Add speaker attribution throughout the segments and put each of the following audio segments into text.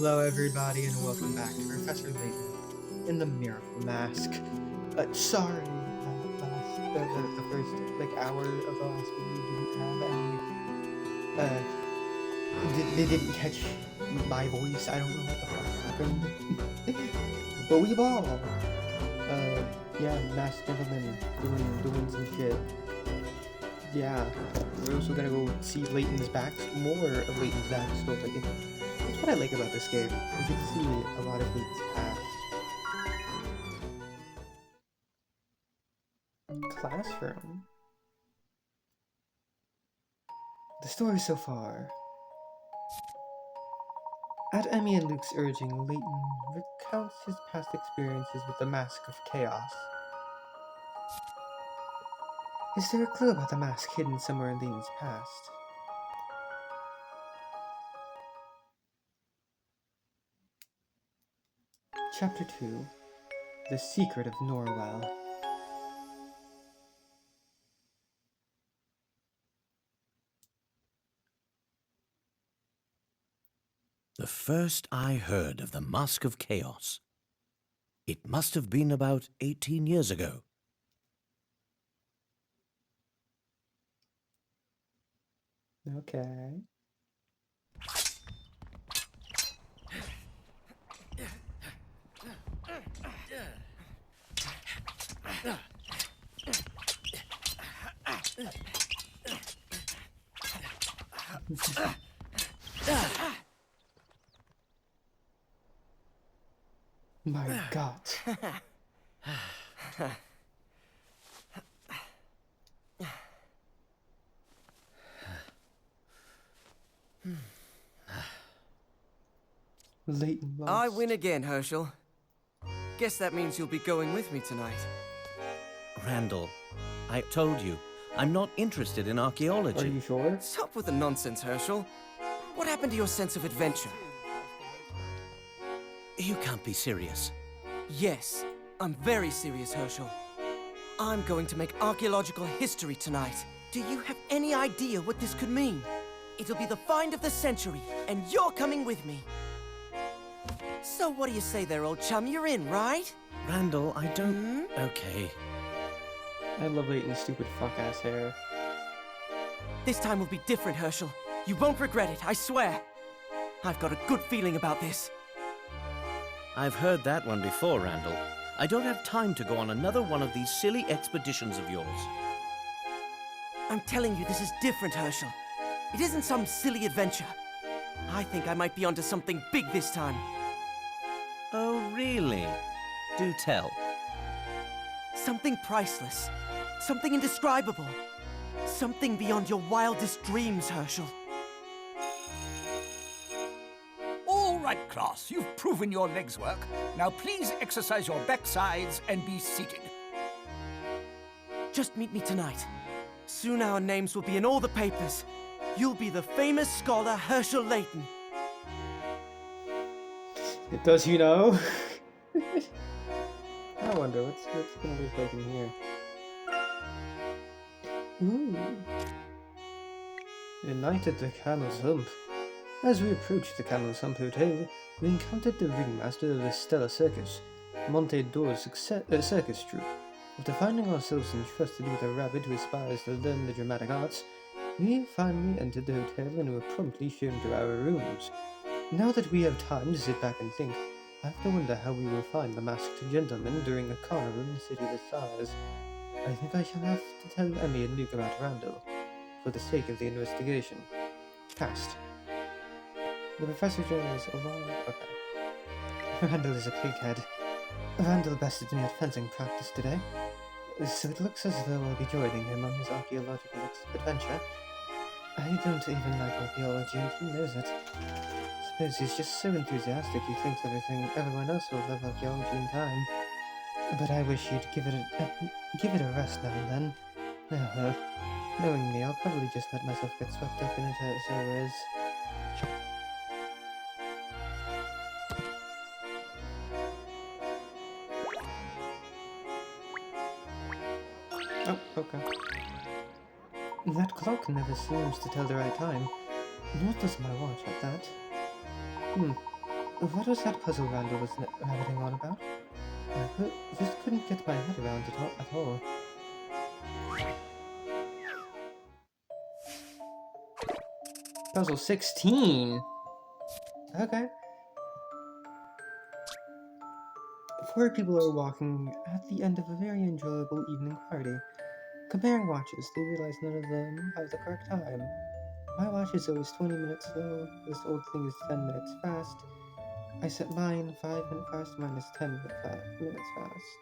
Speaker 1: Hello, everybody, and welcome back to Professor Layton in the Miracle Mask. Sorry, the first hour of the last video didn't have any. They didn't catch my voice. I don't know what the fuck happened, but we ball. Yeah, masked gentlemen doing some shit. Yeah, we're also gonna go see Layton's more of Layton's backstory. That's what I like about this game. You get to see a lot of Layton's past. Classroom. The story so far. At Emmy and Luke's urging, Layton recounts his past experiences with the Mask of Chaos. Is there a clue about the mask hidden somewhere in Layton's past? Chapter 2. The Secret of Norwell.
Speaker 2: The first I heard of the Mask of Chaos. It must have been about 18 years ago.
Speaker 1: Okay. My God. Layton lost.
Speaker 3: I win again, Herschel. Guess that means you'll be going with me tonight.
Speaker 2: Randall, I told you, I'm not interested in archaeology.
Speaker 1: Are you sure?
Speaker 3: Stop with the nonsense, Herschel. What happened to your sense of adventure?
Speaker 2: You can't be serious.
Speaker 3: Yes, I'm very serious, Herschel. I'm going to make archaeological history tonight. Do you have any idea what this could mean? It'll be the find of the century, and you're coming with me. So what do you say there, old chum? You're in, right?
Speaker 2: Randall, I don't... Okay.
Speaker 1: I love Layton's stupid fuck-ass hair.
Speaker 3: This time will be different, Herschel. You won't regret it, I swear. I've got a good feeling about this.
Speaker 2: I've heard that one before, Randall. I don't have time to go on another one of these silly expeditions of yours.
Speaker 3: I'm telling you, this is different, Herschel. It isn't some silly adventure. I think I might be onto something big this time.
Speaker 2: Oh, really? Do tell.
Speaker 3: Something priceless. Something indescribable. Something beyond your wildest dreams, Herschel.
Speaker 4: All right, class, you've proven your legs work. Now please exercise your backsides and be seated.
Speaker 3: Just meet me tonight. Soon our names will be in all the papers. You'll be the famous scholar Herschel Layton.
Speaker 1: Does he know? I wonder what's gonna look like in here. Ooh. A night at the Camel's Hump. As we approached the Camel's Hump Hotel, we encountered the ringmaster of the Stella Circus, Monte d'Or's circus troupe. After finding ourselves entrusted with a rabbit who aspires to learn the dramatic arts, we finally entered the hotel and were promptly shown to our rooms. Now that we have time to sit back and think, I have to wonder how we will find the masked gentleman during a carnival in a city this size. I think I shall have to tell Emmy and Luke about Randall, for the sake of the investigation. Cast. The Professor General is alive. Okay. Randall is a pighead. Randall bested me at fencing practice today, so it looks as though I'll be joining him on his archaeological adventure. I don't even like archaeology, and he knows it. Suppose he's just so enthusiastic he thinks everyone else will love archaeology in time. But I wish he'd give it a rest now and then. Oh well. Knowing me, I'll probably just let myself get swept up in it as always. Oh, okay. That clock never seems to tell the right time. Nor does my watch at that. What was that puzzle Randall was rabbiting on about? Just couldn't get my head around it at all. Puzzle 16! Okay. 4 people are walking at the end of a very enjoyable evening party. Comparing watches, they realize none of them have the correct time. My watch is always 20 minutes slow, this old thing is 10 minutes fast. I set mine 5 minutes fast, mine is 10 minutes fast.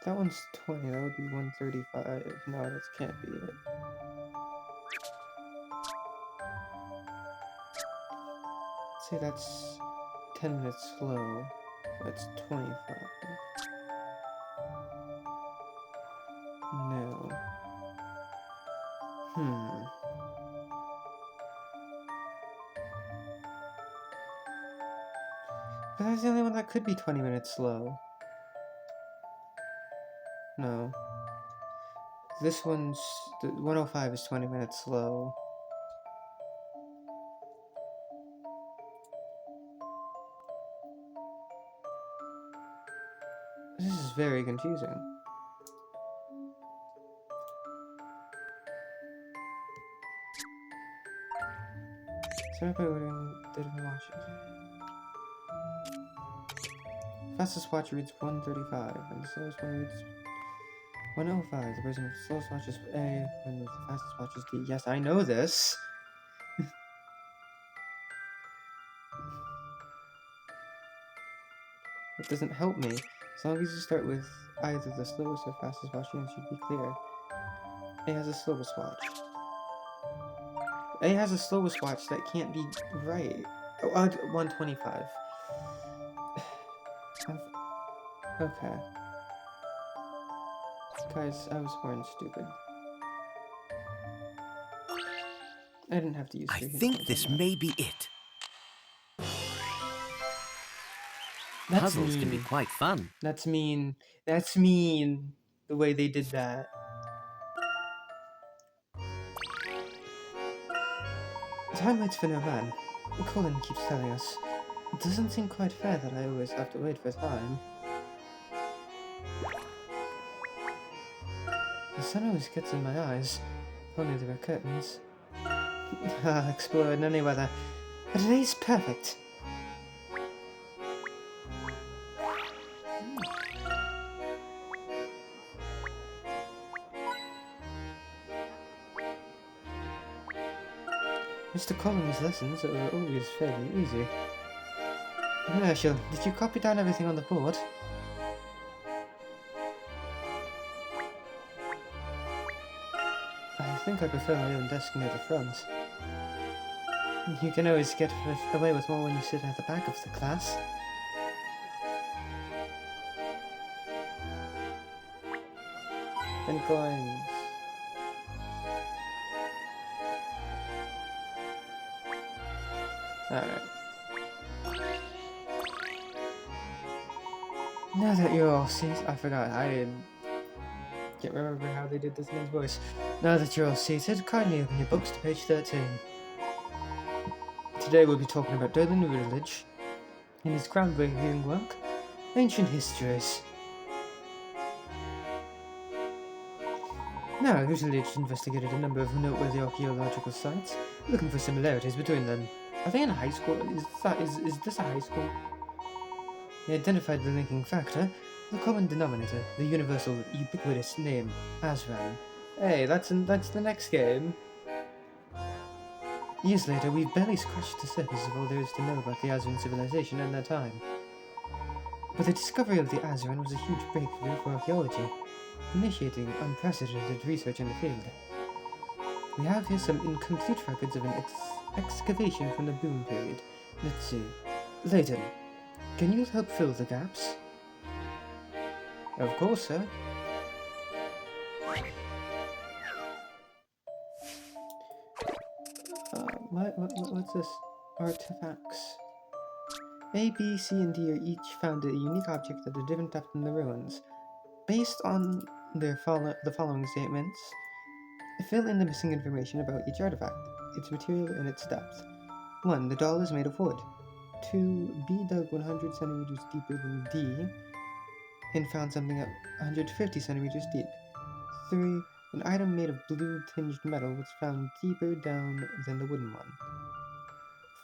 Speaker 1: That one's 20, that would be 135. No, that can't be it. Say that's 10 minutes slow. That's 25. No. But that's the only one that could be 20 minutes slow. No. This one's... The 105 is 20 minutes slow. This is very confusing. Start by ordering different watches. Fastest watch reads 135, and the slowest one reads 105. The person with the slowest watch is A, and the fastest watch is D. Yes, I know this! It doesn't help me. As long as you start with either the slowest or fastest watch, you should be clear. A has the slowest watch. A has the slowest watch, that can't be right. Oh, 125. Okay. Guys, I was born stupid. I didn't have to use 3
Speaker 2: I
Speaker 1: hit
Speaker 2: think
Speaker 1: points
Speaker 2: this
Speaker 1: on that.
Speaker 2: may be it.
Speaker 1: That's
Speaker 2: Puzzles can be
Speaker 1: mean.
Speaker 2: quite fun.
Speaker 1: That's mean. That's mean. The way they did that. Time waits for no man. Colin keeps telling us. It doesn't seem quite fair that I always have to wait for time. The sun always gets in my eyes. If only there were curtains. I'll explore in any weather. But today's perfect. Mr. Collins' lessons are always fairly easy. Herschel, did you copy down everything on the board? I think I prefer my own desk near the front. You can always get away with more when you sit at the back of the class. And coins. Alright. Now that you're all seated, I forgot, can't remember how they did this man's voice. Now that you're all seated, kindly open your books to page 13. Today we'll be talking about Durban Village and his groundbreaking work, Ancient Histories. Now, Village investigated a number of noteworthy archaeological sites, looking for similarities between them. Are they in a high school? Is this a high school? He identified the linking factor, the common denominator, the universal, ubiquitous name, Azran. Hey, that's the next game. Years later, we've barely scratched the surface of all there is to know about the Azran civilization and their time. But the discovery of the Azran was a huge breakthrough for archaeology, initiating unprecedented research in the field. We have here some incomplete records of an excavation from the boom period. Let's see. Layton, can you help fill the gaps? Of course, sir. What's this? Artifacts. A, B, C, and D are each found a unique object at a different depth in the ruins. Based on the following statements. Fill in the missing information about each artifact, its material, and its depth. 1. The doll is made of wood. 2. B dug 100 centimeters deeper than D and found something at 150 centimeters deep. 3. An item made of blue tinged metal was found deeper down than the wooden one.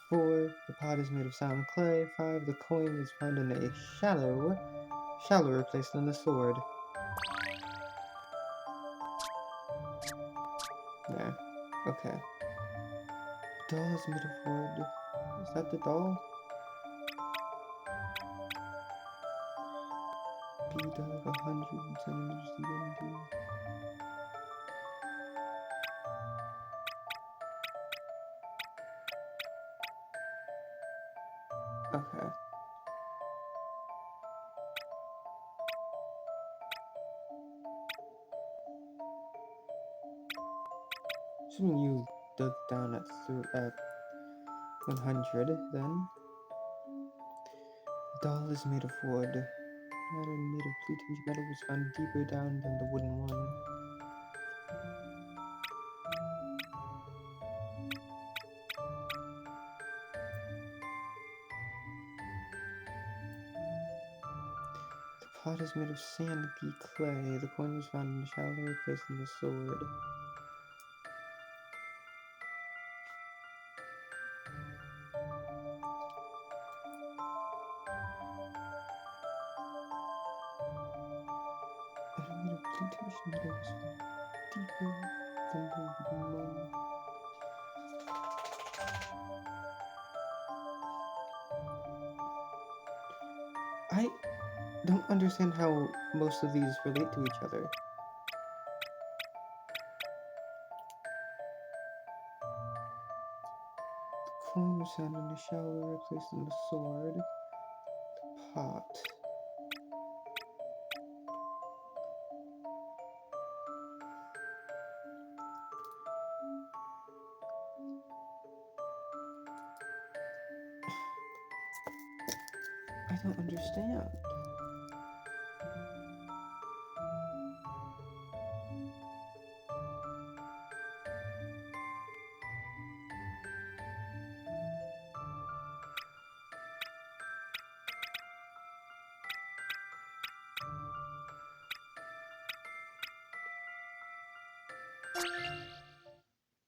Speaker 1: 4. The pot is made of sound clay. 5. The coin was found in a shallower place than the sword. Yeah, okay. Doll is made of wood. Is that the doll? B dug 100 centimeters deep. Okay. Assuming you dug down at 100, then. The doll is made of wood. Item made of blue tinged metal was found deeper down than the wooden one. The pot is made of sand, B clay. The coin was found in a shallower place than the sword. Item made of blue tinged metal was found deeper than the wooden one. I don't understand how most of these relate to each other. The coin was found in a shallower place than the sword. The pot. I don't understand.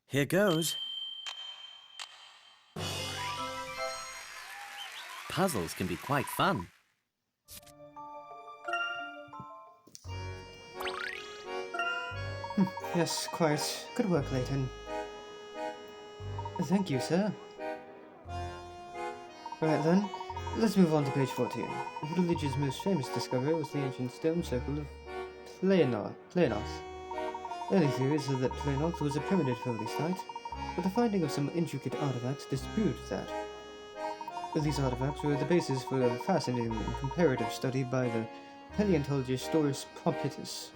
Speaker 2: Here goes. Puzzles can be quite fun.
Speaker 1: Yes, quite. Good work, Layton. Thank you, sir. Right then, let's move on to page 14. The village's most famous discovery was the ancient stone circle of Pleonoth. Early theories are that Pleonoth was a primitive holy site, but the finding of some intricate artifacts disproved that. These artifacts were the basis for a fascinating and comparative study by the paleontologist Doris Pompitis.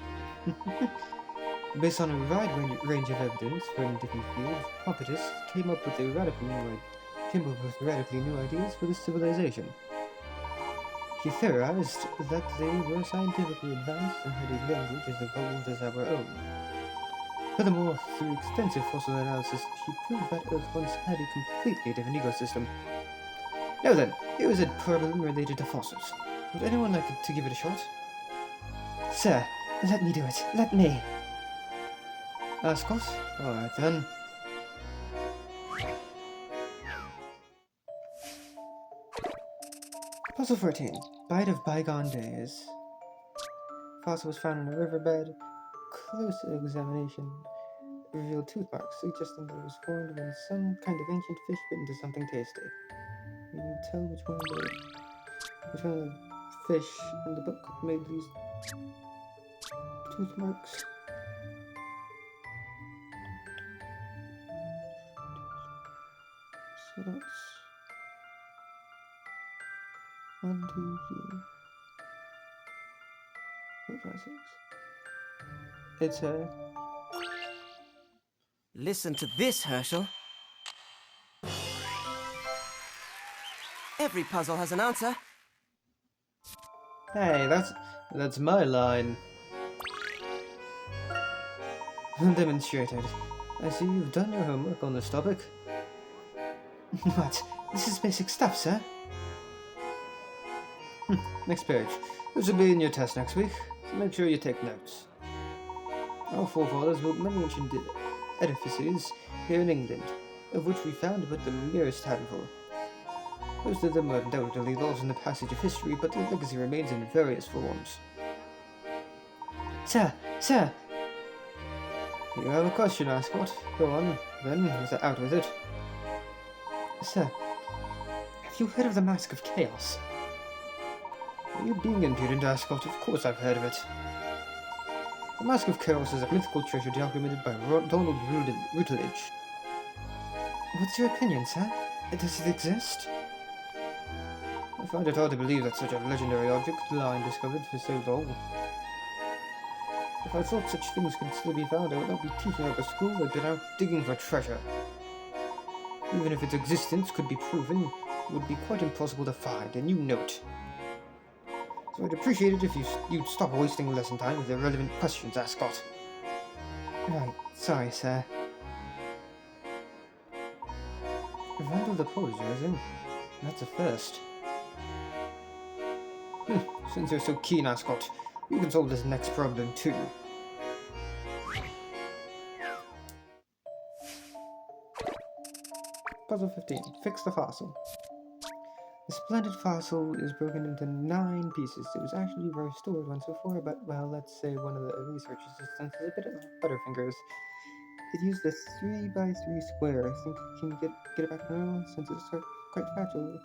Speaker 1: Based on a wide range of evidence from different fields, Pompitis came up with radically new ideas for this civilization. He theorized that they were scientifically advanced and had a language as evolved as our own. Furthermore, through extensive fossil analysis, she proved that Earth once had a completely different ecosystem. Now then, here is a problem related to fossils. Would anyone like to give it a shot? Sir, let me do it. Let me. Scott? Alright then. Puzzle 14. Bite of Bygone Days. Fossil was found in a riverbed. Close examination revealed tooth marks, suggesting that it was formed when some kind of ancient fish bit into something tasty. Can you tell which one of the fish in the book made these tooth marks? So that's 1, 2, 3, 4, 5, 6. It's a.
Speaker 3: Listen to this, Herschel. Every puzzle has an answer.
Speaker 1: Hey, that's my line. Demonstrated. I see you've done your homework on this topic. What? This is basic stuff, sir. Next page. This will be in your test next week, so make sure you take notes. Our forefathers built many ancient edifices here in England, of which we found but the merest handful. Most of them are undoubtedly lost in the passage of history, but their legacy remains in various forms. Sir! You have a question, Ascot. Go on, then, out with it. Sir, have you heard of the Mask of Chaos? Are you being impudent, Ascot? Of course I've heard of it. The Mask of Chaos is a mythical treasure documented by Donald Rutledge. What's your opinion, sir? Does it exist? I find it hard to believe that such a legendary object could lie undiscovered for so long. If I thought such things could still be found, I would not be teaching up a school, I'd be out digging for treasure. Even if its existence could be proven, it would be quite impossible to find, and you know it. So I'd appreciate it if you'd stop wasting lesson time with irrelevant questions, Ascot. Right, sorry, sir. Randall apologizing? That's a first. Since you're so keen, Ascot, you can solve this next problem too. Puzzle 15. Fix the fossil. The splendid fossil is broken into 9 pieces. It was actually restored once before, but, well, let's say one of the research assistants is a bit of butterfingers. It used a 3x3 square. I think you can get it back now, since it's quite fragile.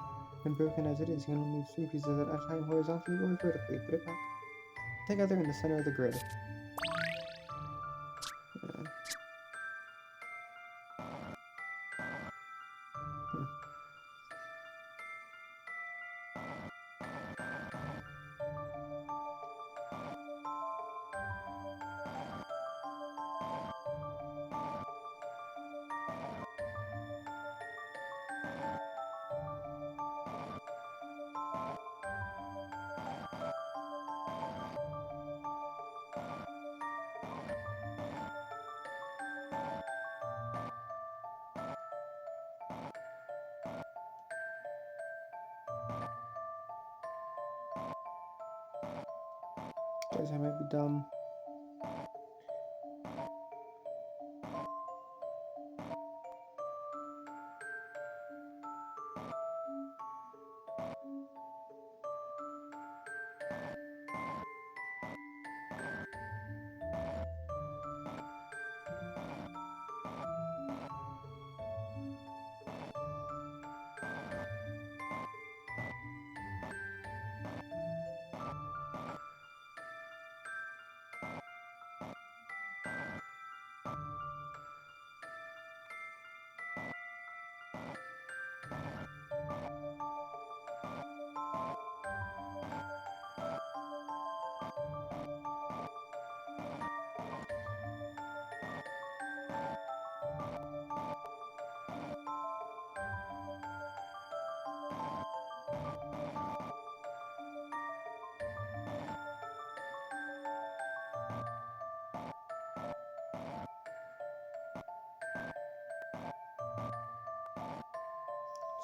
Speaker 1: And broken as it is, you can only move 3 pieces at a time horizontally or vertically. Put it back together in the center of the grid. Guys, I might be dumb.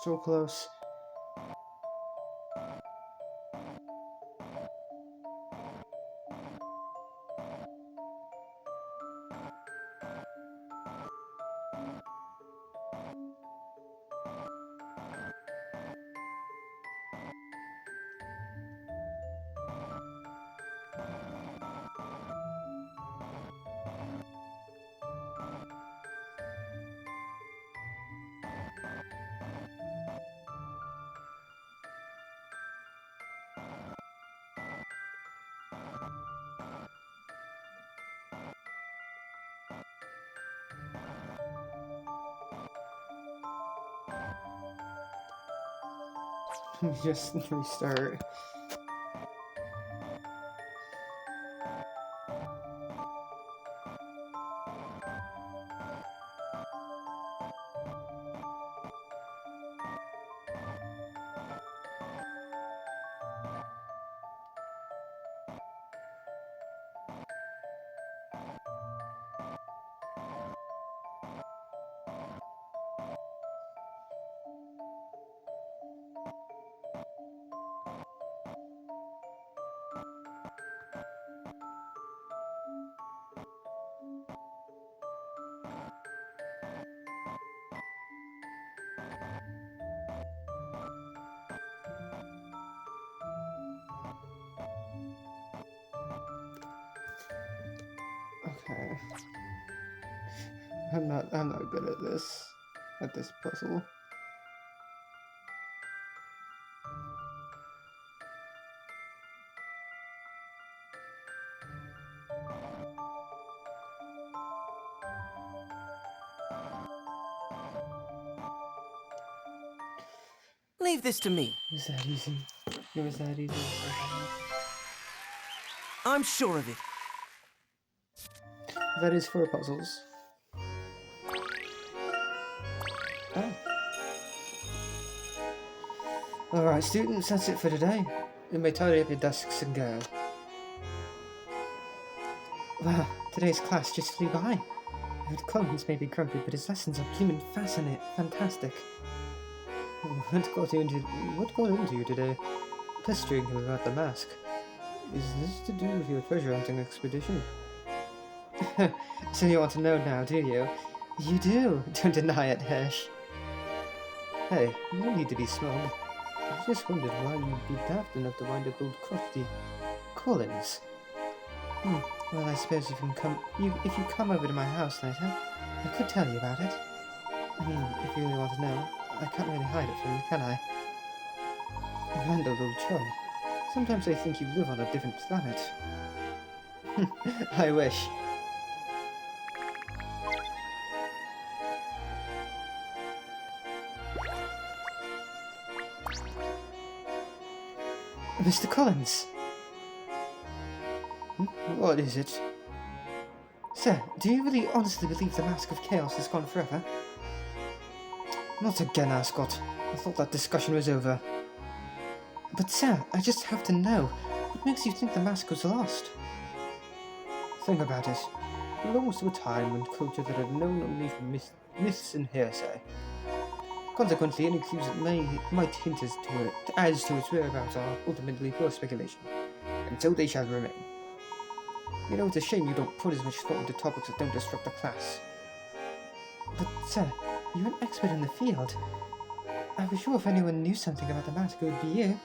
Speaker 1: So close. Just restart. I'm not good at this puzzle.
Speaker 3: Leave this to me.
Speaker 1: It was that easy. It was that easy.
Speaker 3: I'm sure of it.
Speaker 1: That is 4 puzzles. Oh. Alright, students, that's it for today. You may tidy up your desks and go. Wow, today's class just flew by. Lord Collins may be grumpy, but his lessons are blooming fantastic. What got into you today? Pestering him about the mask. Is this to do with your treasure hunting expedition? So you want to know now, do you? You do! Don't deny it, Hesh. Hey, no need to be smug. I just wondered why you'd be daft enough to wind up old crusty Collins. Well, I suppose if you come over to my house later, I could tell you about it. I mean, if you really want to know, I can't really hide it from you, can I? Randall, old chum. Sometimes I think you live on a different planet. I wish. Mr. Collins! What is it? Sir, do you really honestly believe the Mask of Chaos is gone forever? Not again, Ascot. I thought that discussion was over. But sir, I just have to know. What makes you think the mask was lost? Think about it. It belongs to a time and culture that had known only from myths and hearsay. Consequently, any clues that might hint as to its whereabouts are ultimately pure speculation, and so they shall remain. You know, it's a shame you don't put as much thought into topics that don't disrupt the class. But, sir, you're an expert in the field. I was sure if anyone knew something about the mask, it would be you.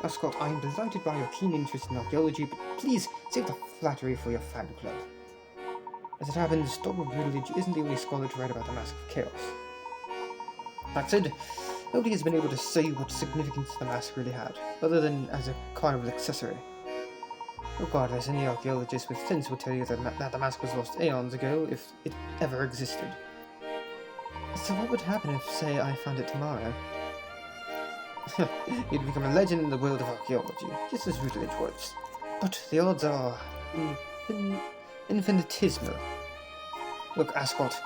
Speaker 1: Ascot, I am delighted by your keen interest in archaeology, but please save the flattery for your fan club. As it happens, Dr. Privilege isn't the only scholar to write about the Mask of Chaos. That said, nobody has been able to say what significance the mask really had, other than as a carnival accessory. Regardless, any archaeologist with sense will tell you that the mask was lost aeons ago, if it ever existed. So what would happen if, say, I found it tomorrow? You'd become a legend in the world of archaeology, just as Rutledge was. But the odds are infinitesimal. Look, Ascot,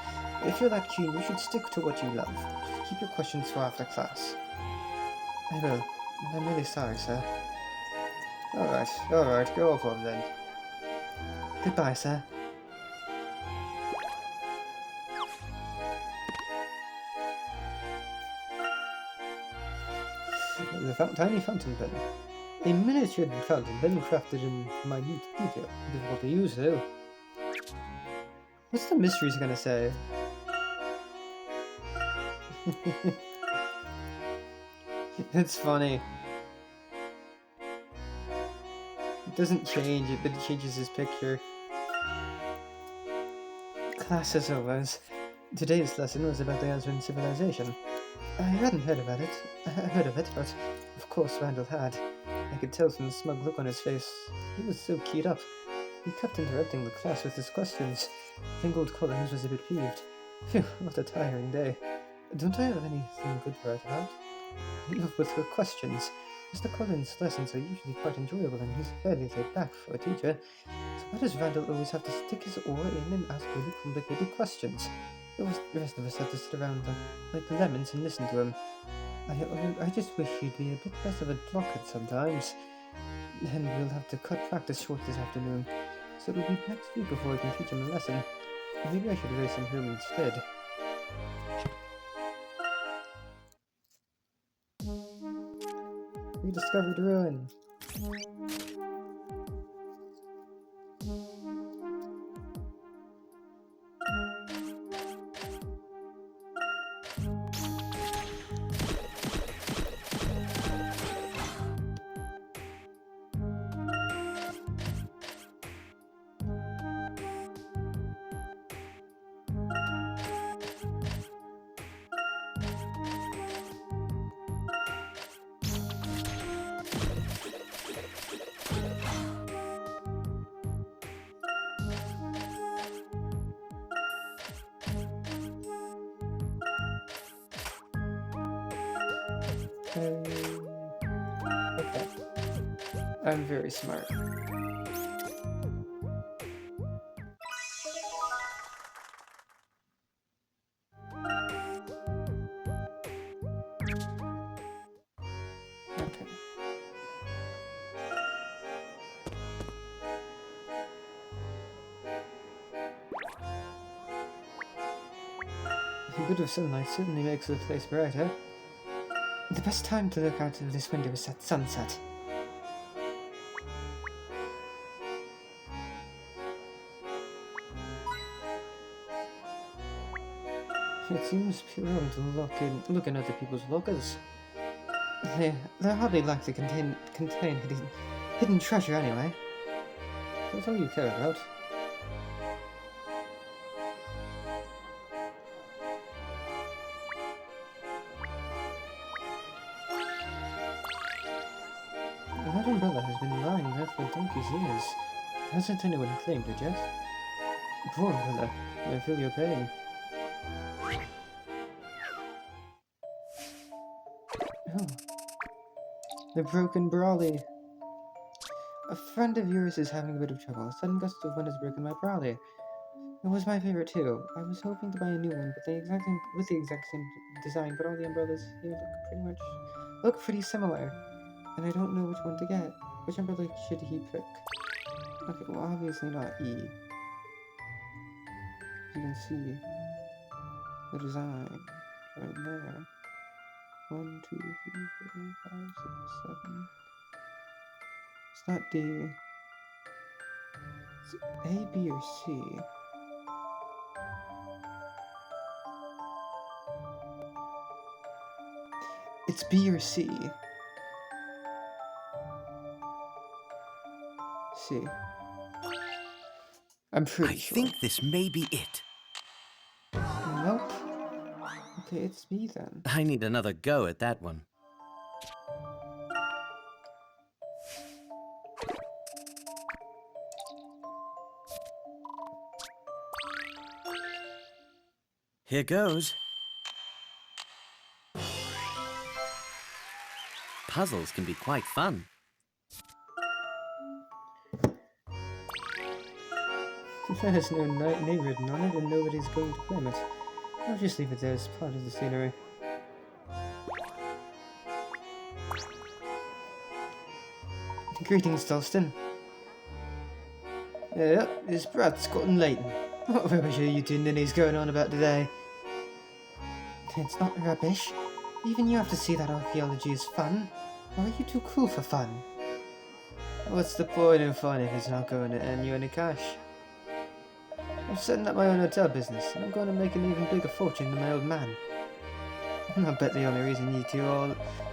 Speaker 1: if you're that keen, you should stick to what you love. Keep your questions for after class. I will, and I'm really sorry, sir. Alright, go off home then. Goodbye, sir. The tiny fountain pen. A miniature fountain pen crafted in minute detail. Difficult to use, though. What's the mysteries gonna say? It's funny. It doesn't change it, but it changes his picture. Class as always. Today's lesson was about the Aswan civilization. I hadn't heard of it, but of course Randall had. I could tell from the smug look on his face. He was so keyed up. He kept interrupting the class with his questions. I think old Collins was a bit peeved. Phew, what a tiring day. Don't I have anything good to write about? With her questions. Mr. Collins' lessons are usually quite enjoyable and he's fairly laid back for a teacher. So why does Randall always have to stick his oar in and ask really complicated questions? The rest of us have to sit around like lemons and listen to him. I just wish he'd be a bit less of a drunkard sometimes. Then we'll have to cut practice short this afternoon, so it'll be next week before I can teach him a lesson. Maybe I should race him home instead. We discovered ruin. Okay. I'm very smart. Okay. A bit of sunlight certainly makes the place brighter. The best time to look out of this window is at sunset. It seems wrong to look in other people's lockers. They're hardly likely to contain hidden treasure anyway. That's all you care about. That umbrella has been lying there for donkey's years. Hasn't anyone claimed it yet? Poor umbrella, I feel your pain. Oh. The broken brolly. A friend of yours is having a bit of trouble. A sudden gust of wind has broken my brolly. It was my favorite too. I was hoping to buy a new one, but with the exact same design, but all the umbrellas here look pretty similar. And I don't know which one to get. Which umbrella should he pick? Okay, well obviously not E. You can see the design right there. 1, 2, 3, 4, 5, 6, 7. It's not D. It's A, B, or C. It's B or C. C. I'm pretty sure.
Speaker 2: I think this may be it.
Speaker 1: Nope. Okay, it's B then.
Speaker 2: I need another go at that one. Here goes. Puzzles can be quite fun.
Speaker 1: There's no name written on it and nobody's going to claim it. I'll just leave it there as part of the scenery. Greetings, Dalston. Yep, it's Brad, Scott and Layton. What rubbish are you two ninnies going on about today? It's not rubbish. Even you have to see that archaeology is fun. Or are you too cool for fun? What's the point in fun if it's not going to earn you any cash? I'm setting up my own hotel business, and I'm going to make an even bigger fortune than my old man. I bet the only reason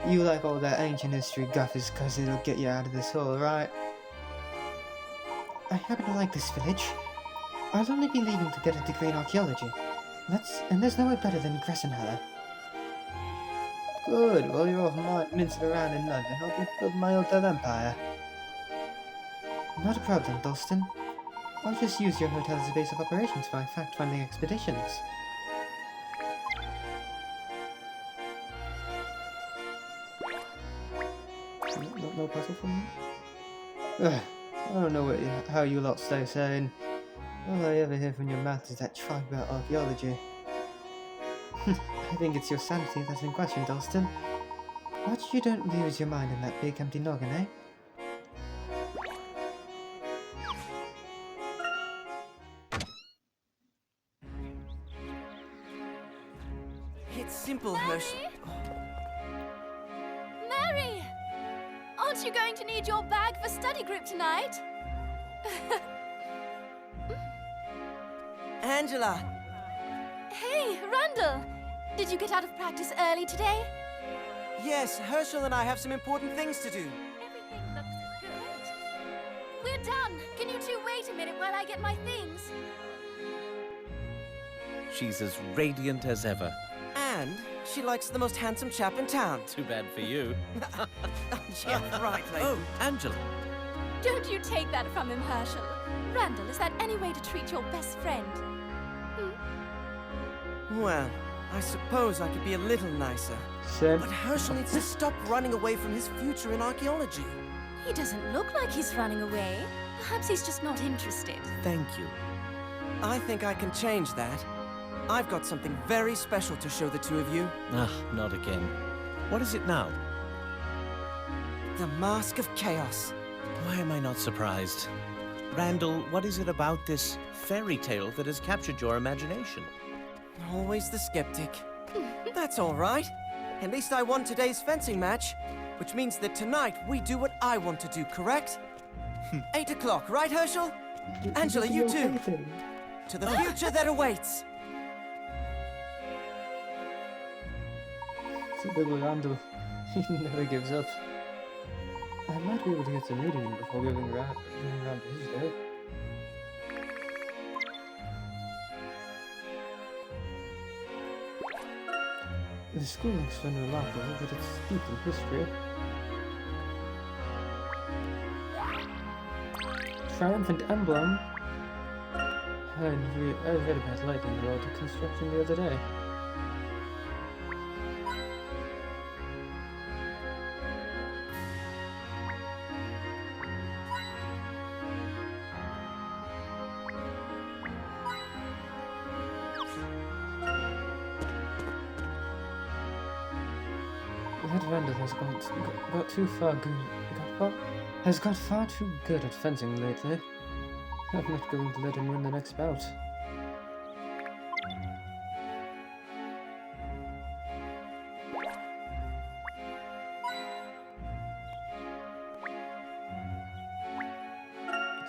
Speaker 1: you like all that ancient history guff is because it'll get you out of this hole, right? I happen to like this village. I'll only be leaving to get a degree in archaeology. And there's nowhere better than Gressenheller. Good, well you're off mincing around in London. I'll be building my hotel empire. Not a problem, Dalston. I'll just use your hotel as a base of operations for my fact-finding expeditions. No puzzle for me? Ugh, I don't know how you lot stay saying. All I ever hear from your mouth is that tribe about archaeology. I think it's your sanity that's in question, Dalston. Watch you don't lose your mind in that big empty noggin, eh?
Speaker 3: It's simple, Hershel.
Speaker 5: Mary! Aren't you going to need your bag for study group tonight?
Speaker 3: Angela!
Speaker 5: Hey, Randall! Did you get out of practice early today?
Speaker 3: Yes, Hershel and I have some important things to do.
Speaker 5: Everything looks good. We're done. Can you two wait a minute while I get my things?
Speaker 2: She's as radiant as ever.
Speaker 3: And she likes the most handsome chap in town.
Speaker 2: Too bad for you.
Speaker 3: Yeah, right, Layton.
Speaker 2: Oh, Angela.
Speaker 5: Don't you take that from him, Hershel. Randall, is that any way to treat your best friend?
Speaker 3: Well, I suppose I could be a little nicer.
Speaker 1: Said.
Speaker 3: But Herschel needs to stop running away from his future in archaeology.
Speaker 5: He doesn't look like he's running away. Perhaps he's just not interested.
Speaker 3: Thank you. I think I can change that. I've got something very special to show the two of you.
Speaker 2: Ah, not again. What is it now?
Speaker 3: The Mask of Chaos.
Speaker 2: Why am I not surprised? Randall, what is it about this fairy tale that has captured your imagination?
Speaker 3: Always the skeptic. That's all right. At least I won today's fencing match, which means that tonight we do what I want to do, correct? 8 o'clock, right, Herschel? Angela, you too. To the future that awaits.
Speaker 1: Typical Randall. He never gives up. I might be able to get some reading in before going around to his day. The school looks unremarkable, but it's steeped in history. Triumphant emblem. I read about Layton road construction the other day. That Randall has got too far has got far too good at fencing lately. I'm not going to let him win the next bout.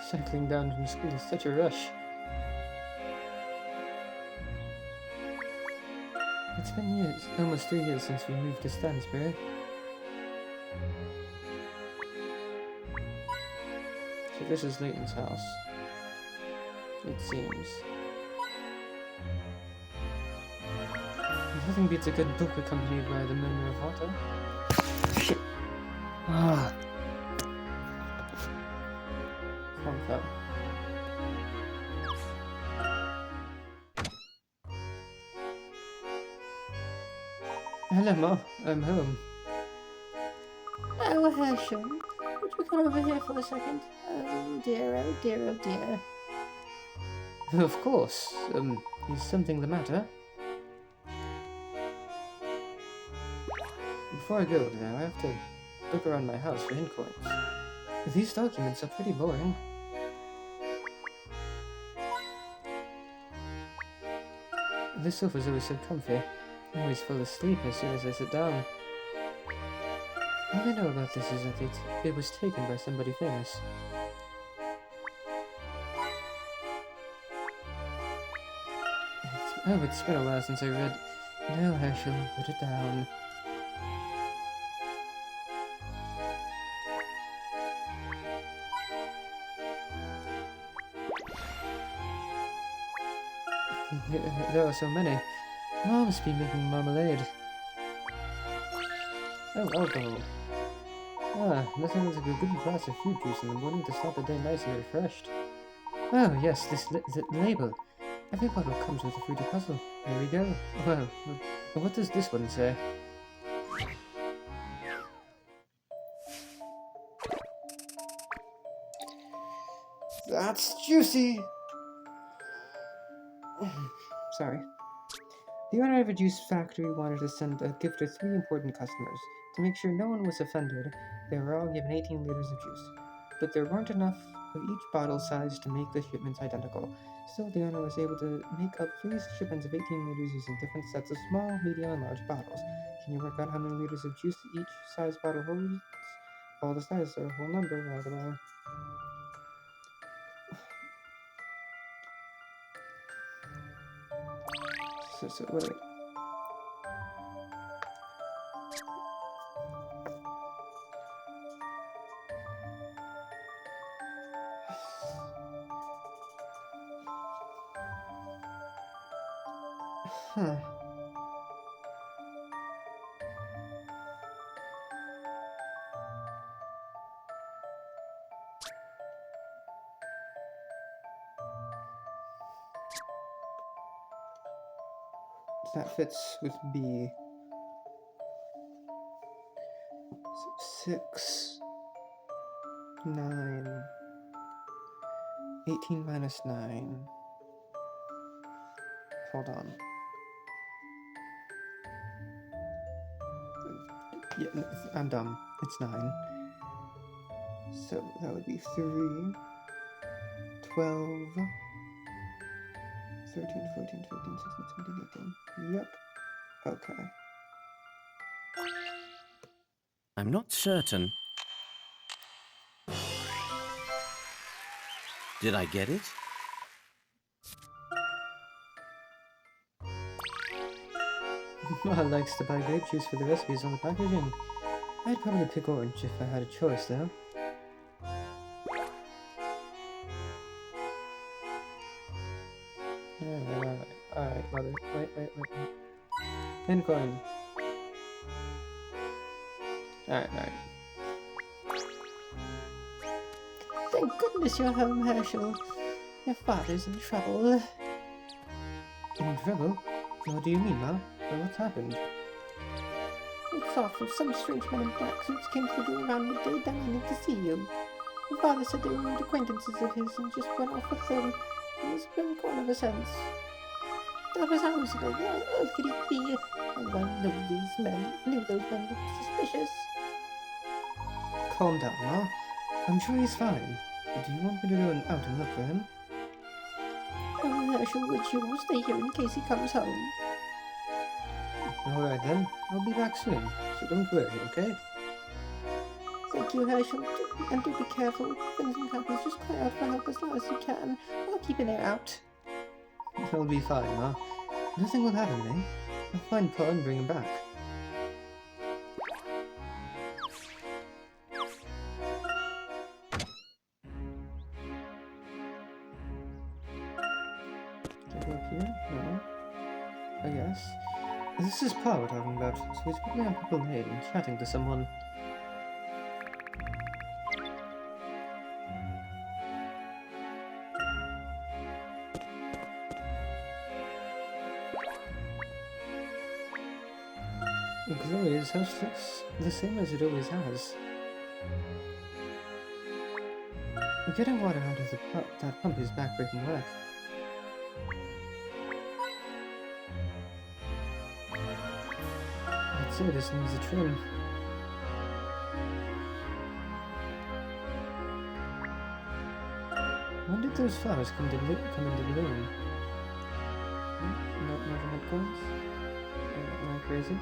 Speaker 1: Cycling down from school is such a rush. It's been years, almost 3 years since we moved to Stansbury. So this is Layton's house. It seems. Nothing beats a good book accompanied by the murmur of water. Shit. Ah. Comfort. Hello, Ma. I'm home.
Speaker 6: Oh, Herschel, would you come over here for a second? Oh dear, oh dear, oh dear.
Speaker 1: Of course. Is something the matter? Before I go over there, I have to look around my house for hint coins. These documents are pretty boring. This sofa's always so comfy. I always fall asleep as soon as I sit down. All I know about this is that it was taken by somebody famous. It's been a while since I read. No, Herschel, put it down. There are so many. Mom must be making marmalade. Oh, alcohol. Ah, nothing like a good glass of fruit juice in the morning to start the day nice and refreshed. Oh, yes, the label. Every bottle comes with a fruity puzzle. Here we go. Well, what does this one say? That's juicy! Sorry. The owner of a juice factory wanted to send a gift to 3 important customers. To make sure no one was offended, they were all given 18 liters of juice. But there weren't enough of each bottle size to make the shipments identical. Still, the owner was able to make up 3 shipments of 18 liters using different sets of small, medium, and large bottles. Can you work out how many liters of juice each size bottle holds? All the sizes are a whole number, by the way. So wait. Huh. that fits with B. So 6, 9, 18 minus 9. Hold on. Yeah, I'm dumb. It's 9. So that would be 3, 12, 13, 14, 15, 16, 17, 18. Yep. Okay.
Speaker 2: I'm not certain. Did I get it?
Speaker 1: Mom likes to buy grape juice for the recipes on the packaging. I'd probably pick orange if I had a choice, though. Alright, mother. Wait. Pin coin. Alright.
Speaker 6: Thank goodness you're home, Herschel. Your father's in trouble.
Speaker 1: In trouble? What do you mean, Ma? What's happened?
Speaker 6: We thought of some strange men in black suits came to the door around midday demanding to see you. Your father said they were old acquaintances of his and just went off with them. And it's been gone ever since. That was hours ago. What on earth could it be? Everyone knew those men looked suspicious.
Speaker 1: Calm down, Ma. I'm sure he's fine. But do you want me to go out and look for him?
Speaker 6: Oh, Herschel, would you stay here in case he comes home?
Speaker 1: Alright then, I'll be back soon, so don't worry, okay?
Speaker 6: Thank you, Herschel. And do be careful. If anything happens, just cry out for help as loud as you can. I'll keep an ear out.
Speaker 1: He'll be fine, Ma. Nothing will happen, eh? I'll find Pa and bring him back. Can I go up here? No. I guess. This is Pa we're talking about, so he's probably on Purple Lane and chatting to someone. Chloe's house looks the same as it always has. Getting water out of that pump is backbreaking work. I'd say this needs a trim. When did those flowers come into bloom? Not enough coins? Am I crazy?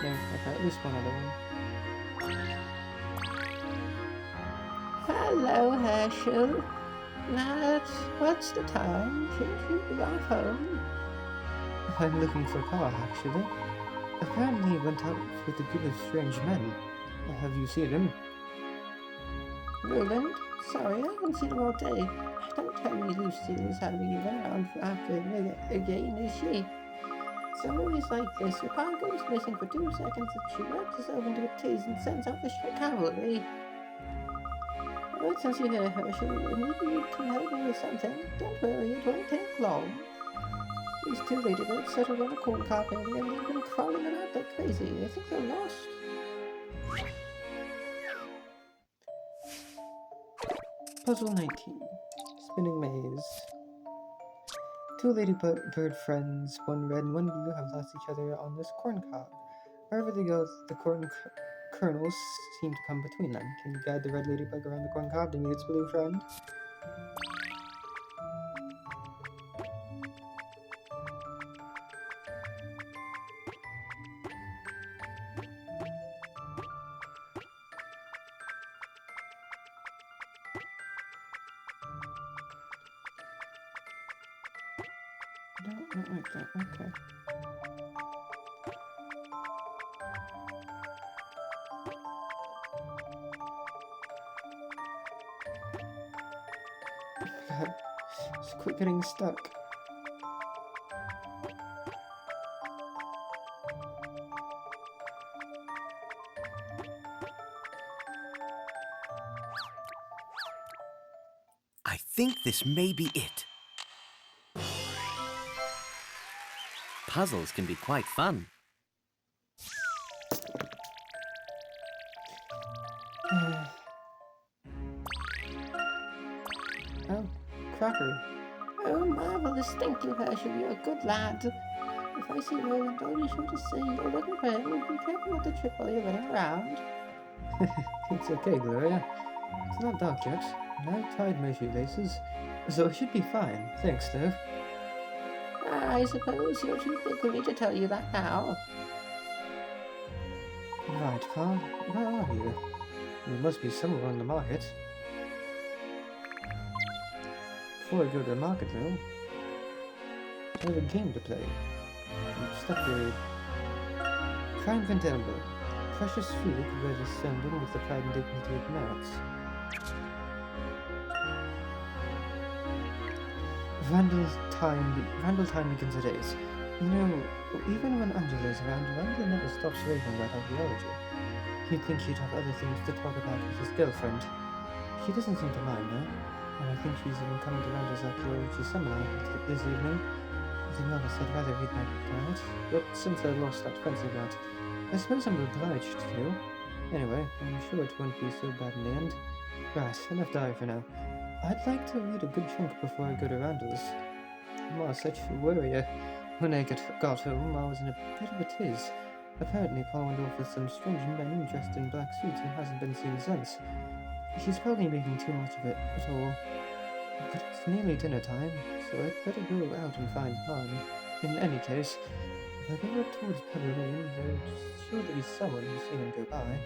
Speaker 1: No, okay, at least one other one.
Speaker 6: Hello, Herschel. Lad, what's the time? Shouldn't you be off home?
Speaker 1: I'm looking for Pa, actually. Apparently he went out with a group of strange men. Have you seen him?
Speaker 6: Roland? Sorry, I haven't seen him all day. Don't tell me Lucille is having you run around after him again, is she? It's always like this. Your pa goes missing for 2 seconds and she wraps herself into a tiz and sends out the cavalry. Well, since you're here, Herschel, maybe you can help me with something. Don't worry, it won't take long. These 2 ladybirds settled on a corn cob area and they've been crawling around like crazy. I think they're lost.
Speaker 1: Puzzle 19. Spinning maze. 2 ladybird friends, one red and one blue, have lost each other on this corn cob. Wherever they go, the corn kernels seem to come between them. Can you guide the red ladybug around the corn cob to meet its blue friend? No, not like that. Okay. God, just quit getting stuck.
Speaker 2: I think this may be it. puzzles can be quite fun.
Speaker 1: Oh, crockery.
Speaker 6: Oh, marvelous. Thank you, Herschel. You're a good lad. If I see Roland, I'll be sure to say you're looking for him. Be careful with the trip while you're running around.
Speaker 1: It's okay, Gloria. It's not dark yet, and I've tied my shoelaces, so I should be fine. Thanks, though.
Speaker 6: I suppose you're too big for me to tell you that now.
Speaker 1: Right, Pa. Where are you? You must be somewhere on the market. Before I go to the market, though, I have a game to play. Stuff to read. Triumphant Ember. Precious few could wear this emblem with the pride and dignity it merits. Randall time begins at 8. You know, even when Angela is around, Randall never stops raving about archaeology. You'd think he'd have other things to talk about with his girlfriend. She doesn't seem to mind, though, and I think she's even coming to Randall's archaeology seminar this evening. To be honest, I'd rather read my diet, but since I lost that fencing bout, I suppose I'm obliged to. Anyway, I'm sure it won't be so bad in the end. Right, enough diary for now. I'd like to read a good chunk before I go to Randall's. I'm all such a worrier. When I got home, I was in a bit of a tiz. Apparently, Paul went off with some strange man dressed in black suits and hasn't been seen since. He's probably making too much of it at all. But it's nearly dinner time, so I'd better go out and find Han. In any case, if I go up towards Pebble Lane, there's sure to be someone who's seen him go by.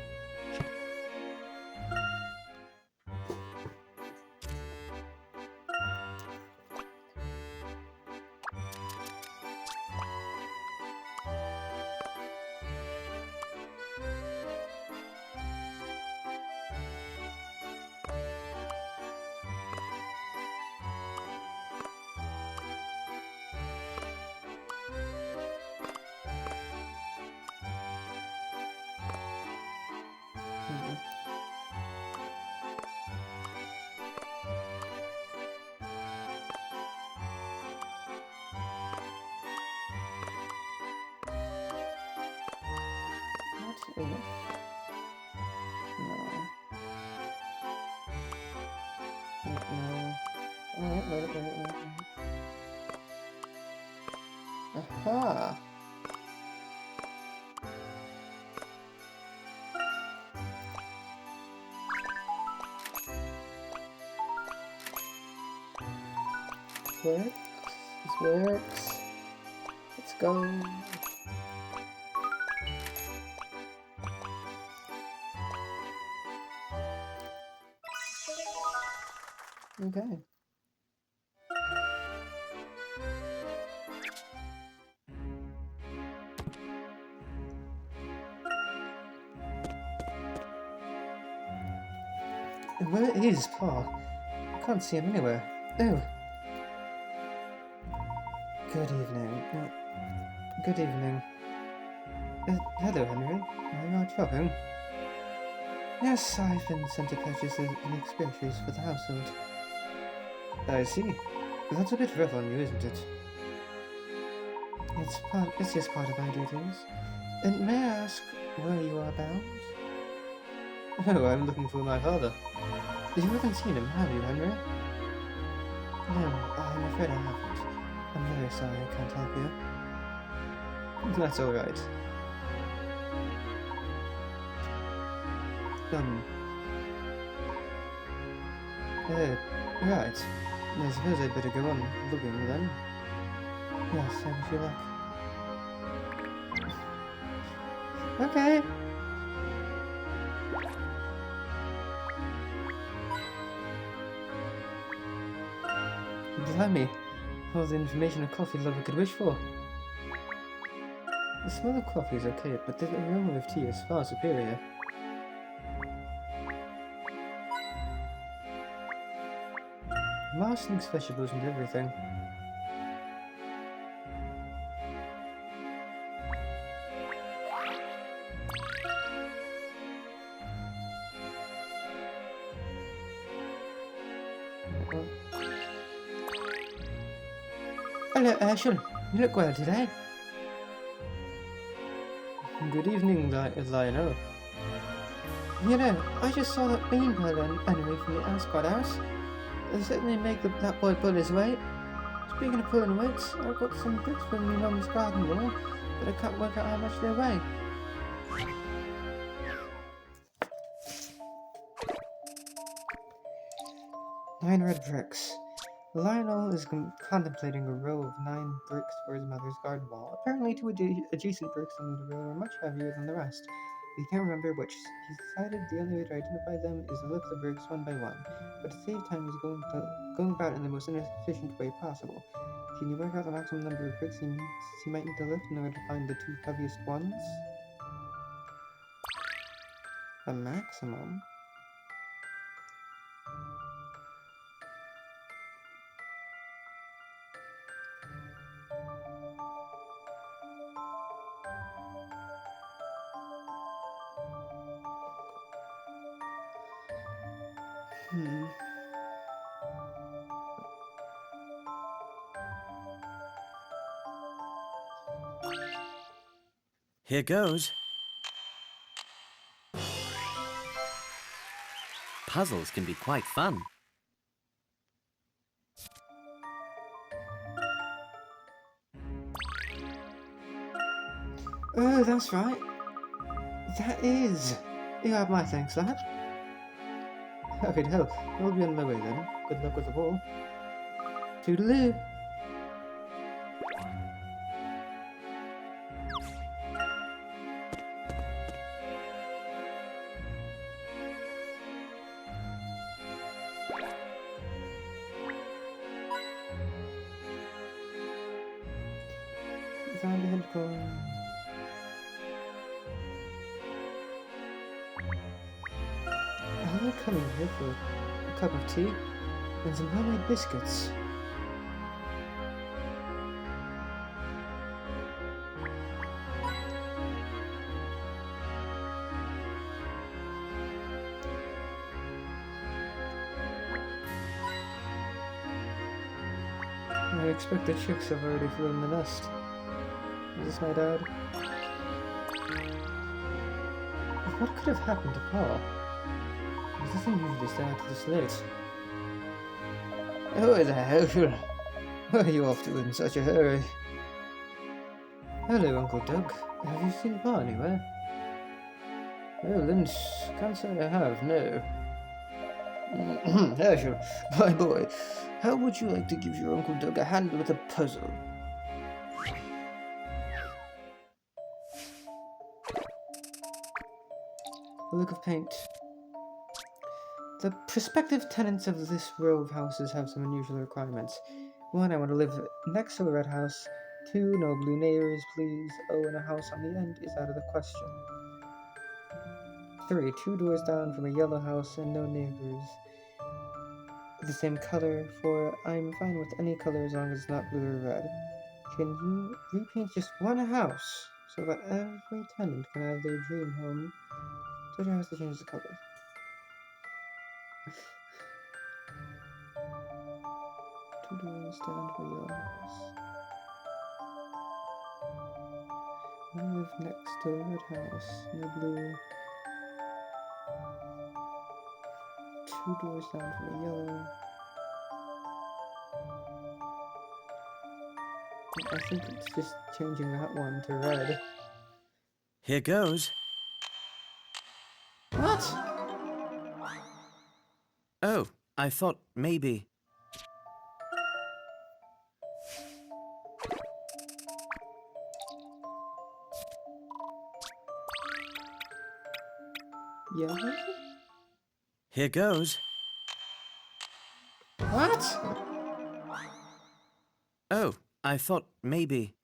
Speaker 1: What if? No. No. Wait. Aha! This works. Let's go. Okay. Where is Pa? I can't see him anywhere. Oh. Good evening. Good evening. Hello, Henry. Are you out shopping? Yes, I've been sent to purchase the next groceries for the household. I see. That's a bit rough on you, isn't it? It's just part of my duties. And may I ask where you are bound? Oh, I'm looking for my father. You haven't seen him, have you, Henry? No, I'm afraid I haven't. I'm very sorry I can't help you. That's alright. Right. I suppose I'd better go on looking then. Yes, I wish you luck. Okay. Blimey, all the information a coffee lover could wish for. The smell of coffee is okay, but the aroma of tea is far superior. Mars thinks vegetables and everything. Hello, Herschel. You look well today. Good evening, Lionel.
Speaker 6: You know, I just saw that beanpole enemy from the Ascot house. They certainly make that boy pull his weight. Speaking of pulling weights, I've got some bricks from my mum's garden wall, but I can't work out how much they weigh.
Speaker 1: Nine red bricks. Lionel is contemplating a row of 9 bricks for his mother's garden wall. Apparently, 2 adjacent bricks in the row are much heavier than the rest. He can't remember which. He's decided the only way to identify them is to lift the bricks one by one. But to save time, he's going about in the most inefficient way possible. Can you work out the maximum number of bricks he might need to lift in order to find the 2 heaviest ones? The maximum?
Speaker 2: Here goes. Puzzles can be quite fun.
Speaker 1: Oh, that's right. That is. You have my thanks, lad. Okay, hell, I'll be on my way then. Good luck with the ball. Toodaloo. Found a head coin. I like coming here for a cup of tea and some homemade biscuits. I expect the chicks have already flown the nest. Is this my dad? What could have happened to Paul? He doesn't usually stay out this late. Oh, the hell, where are you off to in such a hurry? Hello, Uncle Doug. Have you seen Pa anywhere? Oh, Lynch, can't say I have, no. Herschel, my boy, how would you like to give your Uncle Doug a hand with a puzzle? A lick of paint. The prospective tenants of this row of houses have some unusual requirements. 1, I want to live next to a red house. 2, no blue neighbors, please. Oh, and a house on the end is out of the question. 3, 2 doors down from a yellow house and no neighbors. The same color. 4, I'm fine with any color as long as it's not blue or red. Can you repaint just one house so that every tenant can have their dream home? So has to change the color. Two doors down for yellow house. I live next to a red house, no blue. 2 doors down from a yellow. I think it's just changing that one to red.
Speaker 2: Here goes.
Speaker 1: What?
Speaker 2: Oh, I thought maybe.
Speaker 1: Yellow?
Speaker 2: Here goes.
Speaker 1: What?
Speaker 2: Oh, I thought maybe.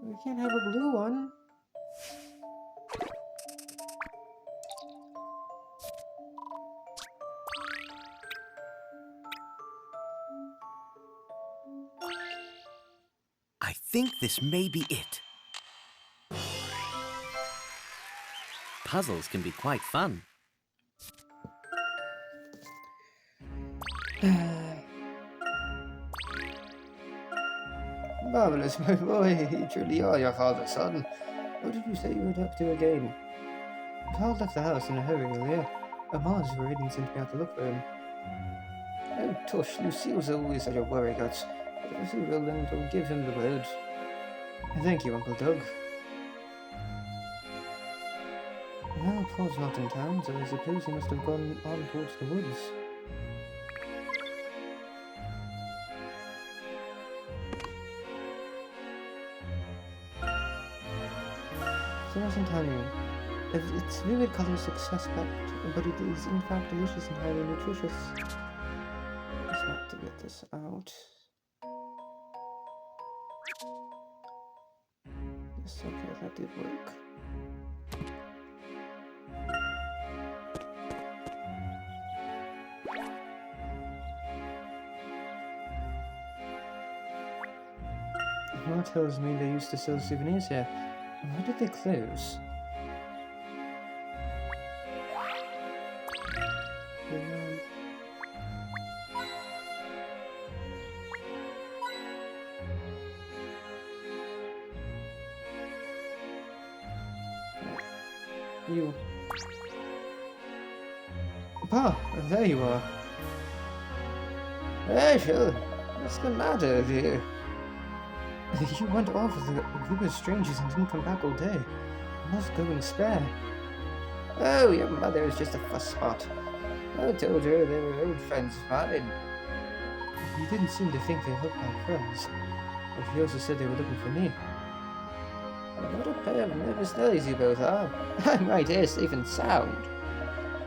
Speaker 1: We can't have a blue one.
Speaker 2: I think this may be it. Puzzles can be quite fun.
Speaker 1: Marvelous, my boy. You truly are your father's son. What did you say you were up to again? Paul left the house in a hurry earlier. Mars or Raiden sent me out to look for him. Oh, tush, Lucille's always such a worry-gut. But if you will, then don't give him the word. Thank you, Uncle Doug. Well, Paul's not in town, so I suppose he must have gone on towards the woods. So I wasn't telling you. It's vivid color success but it is in fact delicious and highly nutritious. Just have to get this out. Yes, okay, that did work. Mom tells me they used to sell souvenirs here. Why did they close? You... Pa, there you are.
Speaker 6: Herschel, what's the matter, dear?
Speaker 1: You went off with the group of strangers and didn't come back all day. I must go and spare.
Speaker 6: Oh, your mother is just a fuss spot. I told her they were old friends of mine.
Speaker 1: You didn't seem to think they looked like friends. But he also said they were looking for me.
Speaker 6: What a pair of nervous nellies you both are. I'm right here, safe and sound.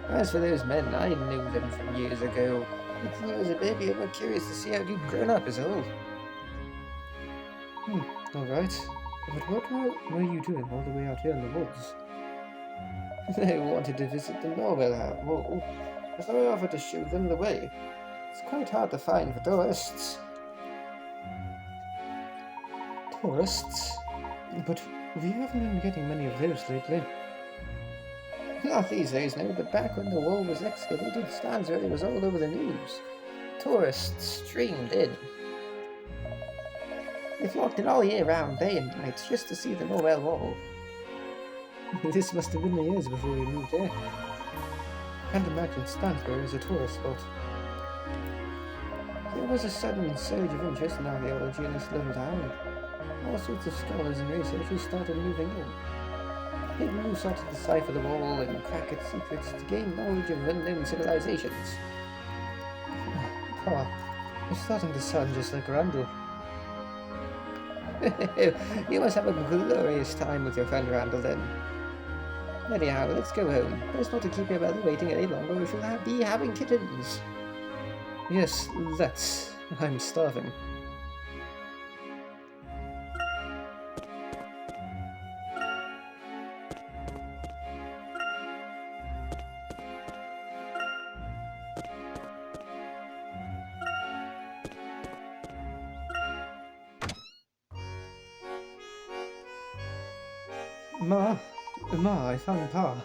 Speaker 6: As for those men, I knew them from years ago. When you was a baby, I was curious to see how you'd grown up as old.
Speaker 1: Alright. But what were you doing all the way out here in the woods?
Speaker 6: They wanted to visit the Norwell wall, so I offered to show them the way. It's quite hard to find for tourists.
Speaker 1: Tourists? But we haven't been getting many of those lately.
Speaker 6: Not these days, no, but back when the wall was excavated, Stansbury was all over the news. Tourists streamed in. They flocked in all year round, day and night, just to see the Norwell wall.
Speaker 1: This must have been the years before we moved here. Can't imagine Stansbury as a tourist spot.
Speaker 6: There was a sudden surge of interest in archaeology in this little town. All sorts of scholars and researchers started moving in. People who sought to decipher the wall and crack its secrets to gain knowledge of unknown civilizations.
Speaker 1: Pa, you're starting to sound just like Randall.
Speaker 6: You must have a glorious time with your friend Randall then. Anyhow, let's go home. Best not to keep your mother waiting any longer or she'll be having kittens.
Speaker 1: Yes, let's. I'm starving. Ma, I found Pa.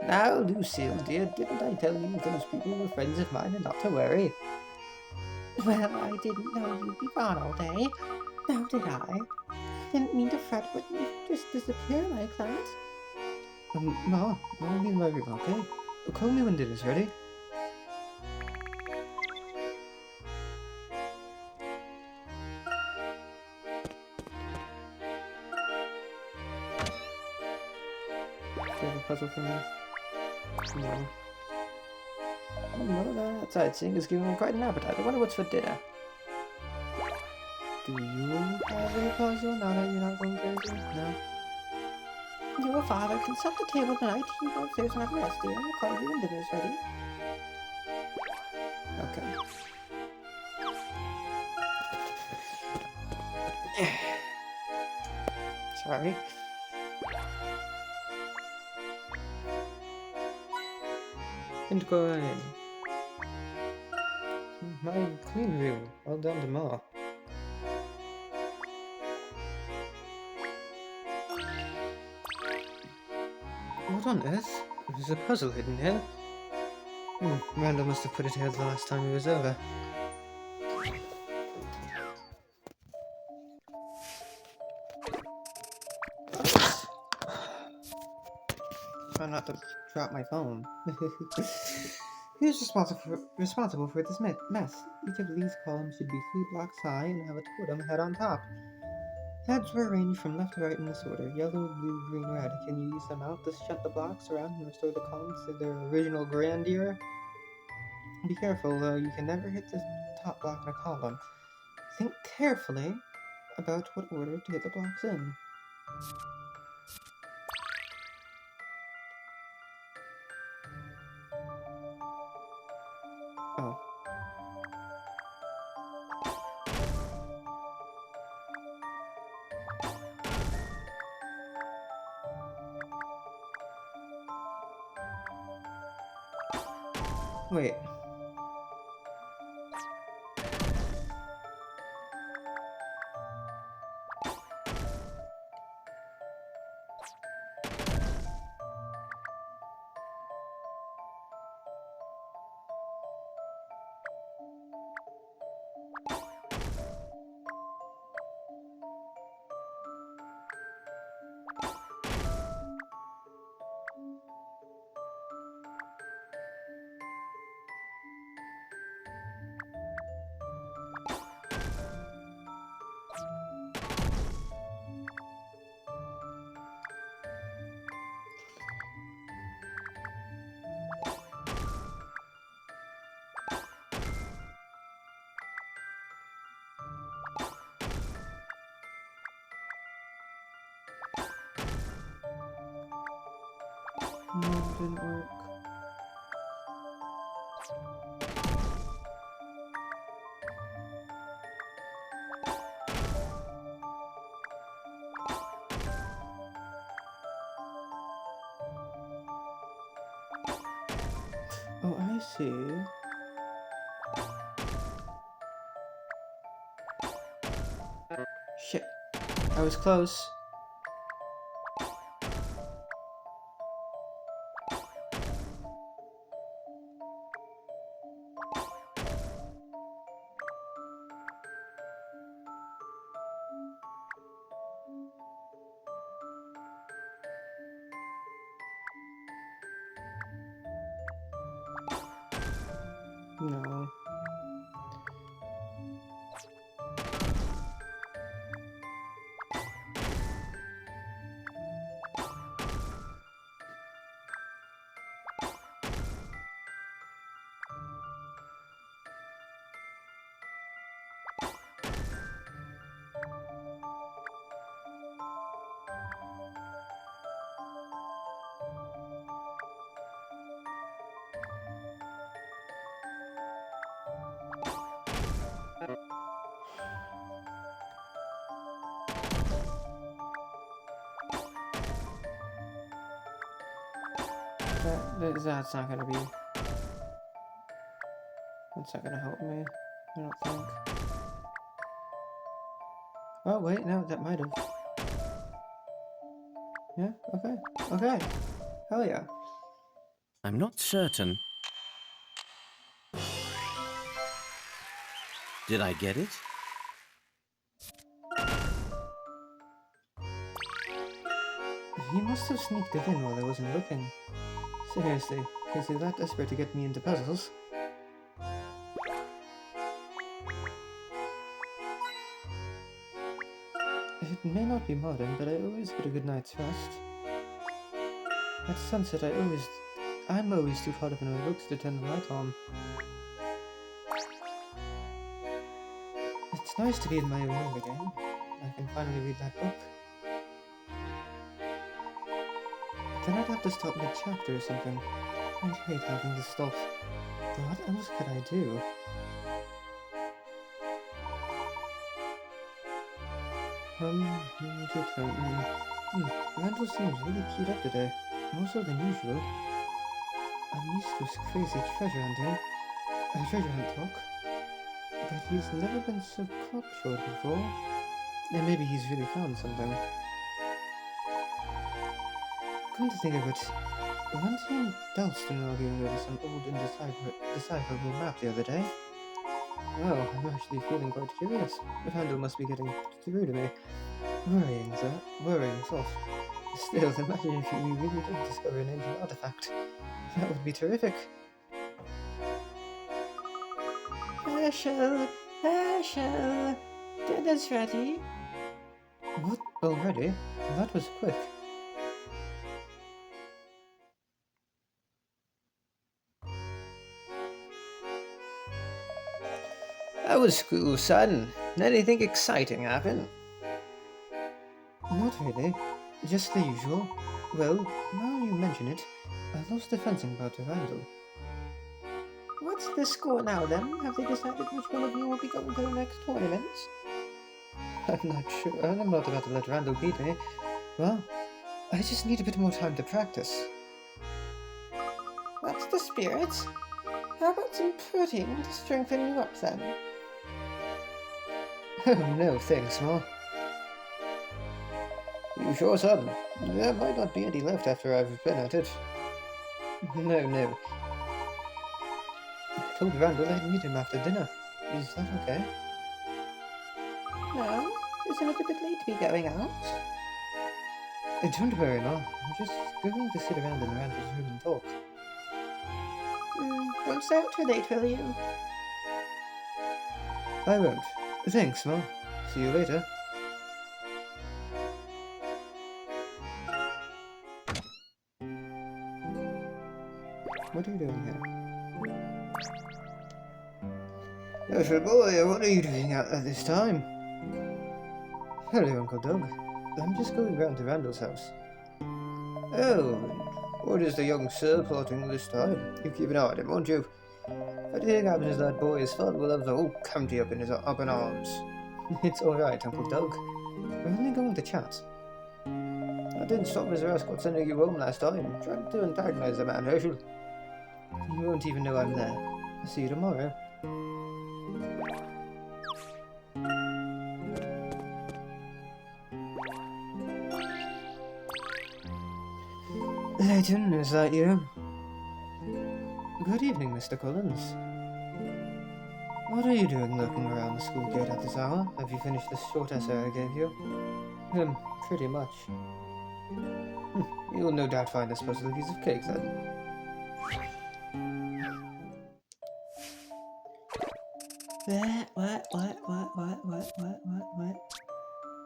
Speaker 6: Now, Lucille, dear, didn't I tell you those people were friends of mine and not to worry? Well, I didn't know you'd be gone all day. Now did I? Didn't mean to fret, but you just disappear like that.
Speaker 1: Ma, I'll be in my room, okay? Call me when dinner's ready. Do you have a puzzle for me? No.
Speaker 6: Oh, that outside seeing is giving me quite an appetite. I wonder what's for dinner.
Speaker 1: Do you have a puzzle now that you're not going crazy? No?
Speaker 6: Your father can set the table tonight. You go upstairs and have a rest, dear. I'll call you when dinner's ready.
Speaker 1: Okay.
Speaker 6: Sorry.
Speaker 1: And go ahead. My clean room, all down to Ma. What on earth? There's a puzzle hidden here. Randall must have put it here the last time he was over.
Speaker 6: drop my phone. Who's responsible for this mess? Each of these columns should be 3 blocks high and have a totem head on top. Heads were arranged from left to right in this order: yellow, blue, green, red. Can you use them out to shunt the blocks around and restore the columns to their original grandeur? Be careful, though. You can never hit the top block in a column. Think carefully about what order to get the blocks in. Oh. Wait. No, it didn't work. Oh, I see. Shit. I was close. No. That's not gonna be... That's not gonna help me. I don't think. Oh, wait, no, that might have. Yeah, okay. Okay. Hell yeah.
Speaker 2: I'm not certain. Did I get it?
Speaker 1: He must have sneaked it in while I wasn't looking. Seriously, is he that desperate to get me into puzzles? It may not be modern, but I always get a good night's rest. At sunset, I'm always too caught up in my books to turn the light on. It's nice to be in my own room again. I can finally read that book. Then I'd have to stop mid-chapter or something. I'd hate having to stop. What else could I do? Randall seems really keyed up today, more so than usual. I'm used to his crazy treasure hunt talk, but he's never been so cocksure before. And maybe he's really found something. Come to think of it, weren't he and Dalston arguing over some old indecipherable map the other day? Well, I'm actually feeling quite curious. Randall must be getting through to me. Worrying stuff. Still, imagine if we really did discover an ancient artifact. That would be terrific.
Speaker 6: Herschel! Herschel! Dinner's ready.
Speaker 1: What? Already? That was quick. How was school, son? Anything exciting happen? Not really. Just the usual. Well, now you mention it, I lost the fencing bout to Randall.
Speaker 6: What's the score now then? Have they decided which one of you will be going to the next tournament?
Speaker 1: I'm not sure. I'm not about to let Randall beat me. Well, I just need a bit more time to practice.
Speaker 6: That's the spirit. How about some pudding to strengthen you up then?
Speaker 1: Oh no, thanks, Ma. You sure, son? There might not be any left after I've been at it. No. I told Randall I'd meet him after dinner. Is that okay?
Speaker 6: No? Isn't it a bit late to be going out?
Speaker 1: Don't worry, Ma. I'm just going to sit around in Randall's room and talk.
Speaker 6: Don't stay out too late, will you?
Speaker 1: I won't. Thanks, Ma. See you later. What are you doing here? Little boy, what are you doing out at this time? Hello, Uncle Doug. I'm just going round to Randall's house. Oh, what is the young sir plotting this time? You keep an eye on him, won't you? If anything happens to that boy, his father will have the whole county up in arms. It's alright, Uncle Doug. We're only going to chat. I didn't stop Mr. Ascot sending you home last time, trying to antagonize the man, Herschel. You won't even know I'm there. I'll see you tomorrow. Layton, is that you? Good evening, Mr. Collins. What are you doing lurking around the school gate at this hour? Have you finished the short essay I gave you? Pretty much. You'll no doubt find this puzzle a piece of cake then. What?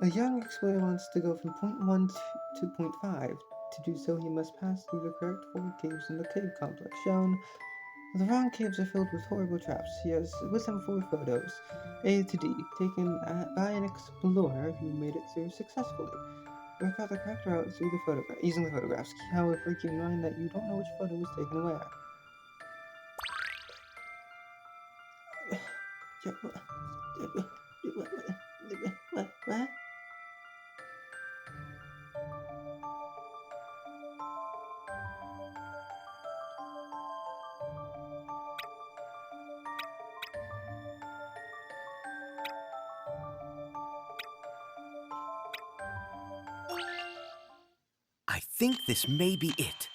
Speaker 1: A young explorer wants to go from point 1 to point 5. To do so, he must pass through the correct 4 caves in the cave complex shown. The wrong caves are filled with horrible traps. He has with him 4 photos, A to D, taken by an explorer who made it through successfully. Work out the correct route through the using the photographs. However, keep in mind that you don't know which photo was taken where. What?
Speaker 2: I think this may be it.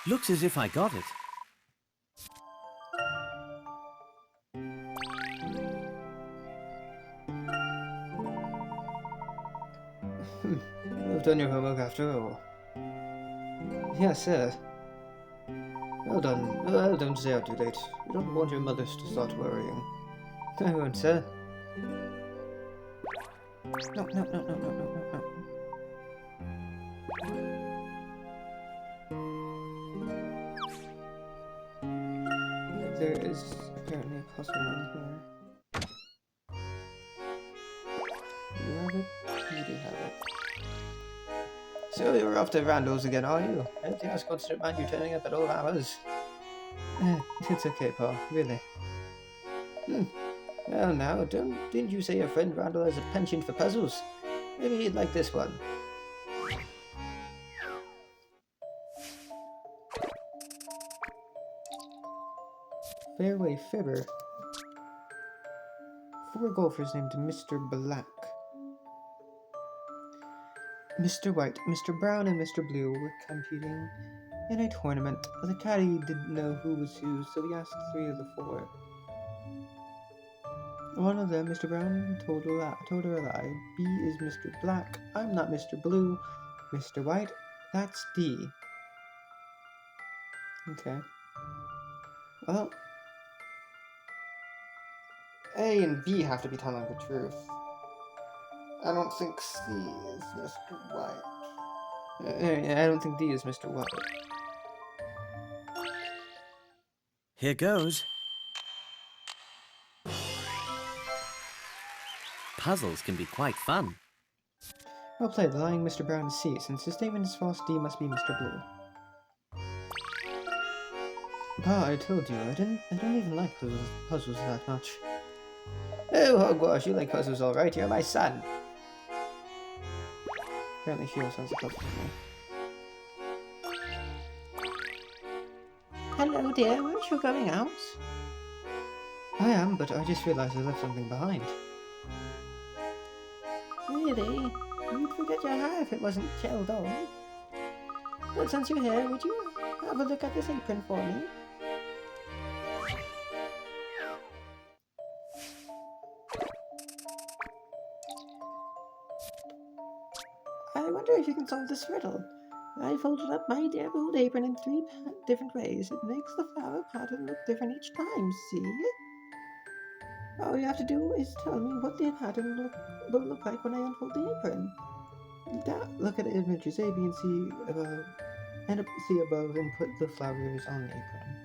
Speaker 2: Looks as if I got it.
Speaker 1: You've done your homework after all. Yes, sir. Well done. Well, don't stay out too late. You don't want your mothers to start worrying. I won't, sir. No. There is apparently a puzzle in here. You have it? You do have it. So you're off to Randall's again, are you? Anything else constant mind you turning up at all hours? It's okay, Paul, really. Well now, didn't you say your friend Randall has a penchant for puzzles? Maybe he'd like this one. Fairway Fibber. 4 golfers named Mr. Black. Mr. White, Mr. Brown, and Mr. Blue were competing in a tournament. The caddy didn't know who was who, so he asked 3 of the 4. One of them, Mr. Brown, told her a lie. B is Mr. Black. I'm not Mr. Blue. Mr. White, that's D. Okay. Well, A and B have to be telling the truth. I don't think C is Mr. White. I don't think D is Mr. White.
Speaker 2: Here goes. Puzzles can be quite fun.
Speaker 1: Well played. The lying Mr. Brown is C. Since the statement is false, D must be Mr. Blue. Pa, I told you, I don't even like puzzles that much. Oh, hogwash, you like puzzles alright, you're my son. Apparently she also has a puzzle for me.
Speaker 6: Hello, dear. Weren't you going out?
Speaker 1: I am, but I just realized I left something behind.
Speaker 6: Really? You'd forget your hair if it wasn't gelled on. But since you're here, would you have a look at this apron for me? I wonder if you can solve this riddle. I folded up my dear old apron in 3 different ways. It makes the flower pattern look different each time, see? All you have to do is tell me what the pattern will look like when I unfold the apron. Look at the images A, B, and C above, and C above, and put the flowers on the apron.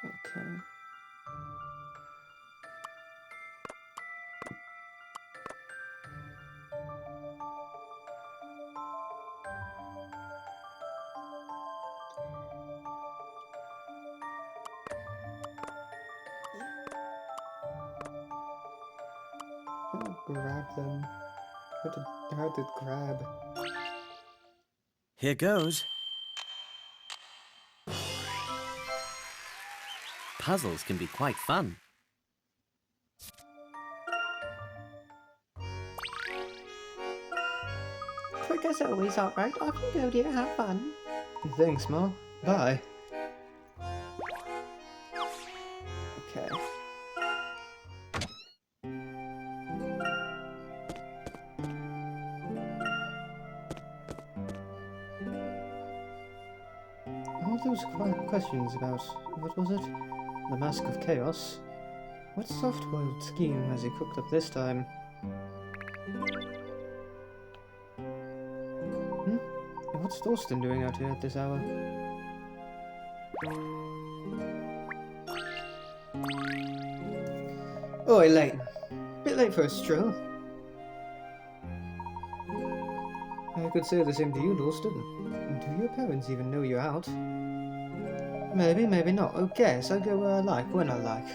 Speaker 6: Okay. Grab them. Hard to grab.
Speaker 2: Here goes. Puzzles can be quite fun.
Speaker 6: Quick as always, alright. Off you go, dear. Have fun.
Speaker 1: Thanks, Ma. Bye. Okay. All those questions about, what was it? The Mask of Chaos? What soft-boiled scheme has he cooked up this time? What's Thorsten doing out here at this hour? Oi, Layton. Bit late for a stroll. I could say the same to you, Thorsten. Do your parents even know you're out? Maybe, maybe not. Who cares? I go where I like, when I like.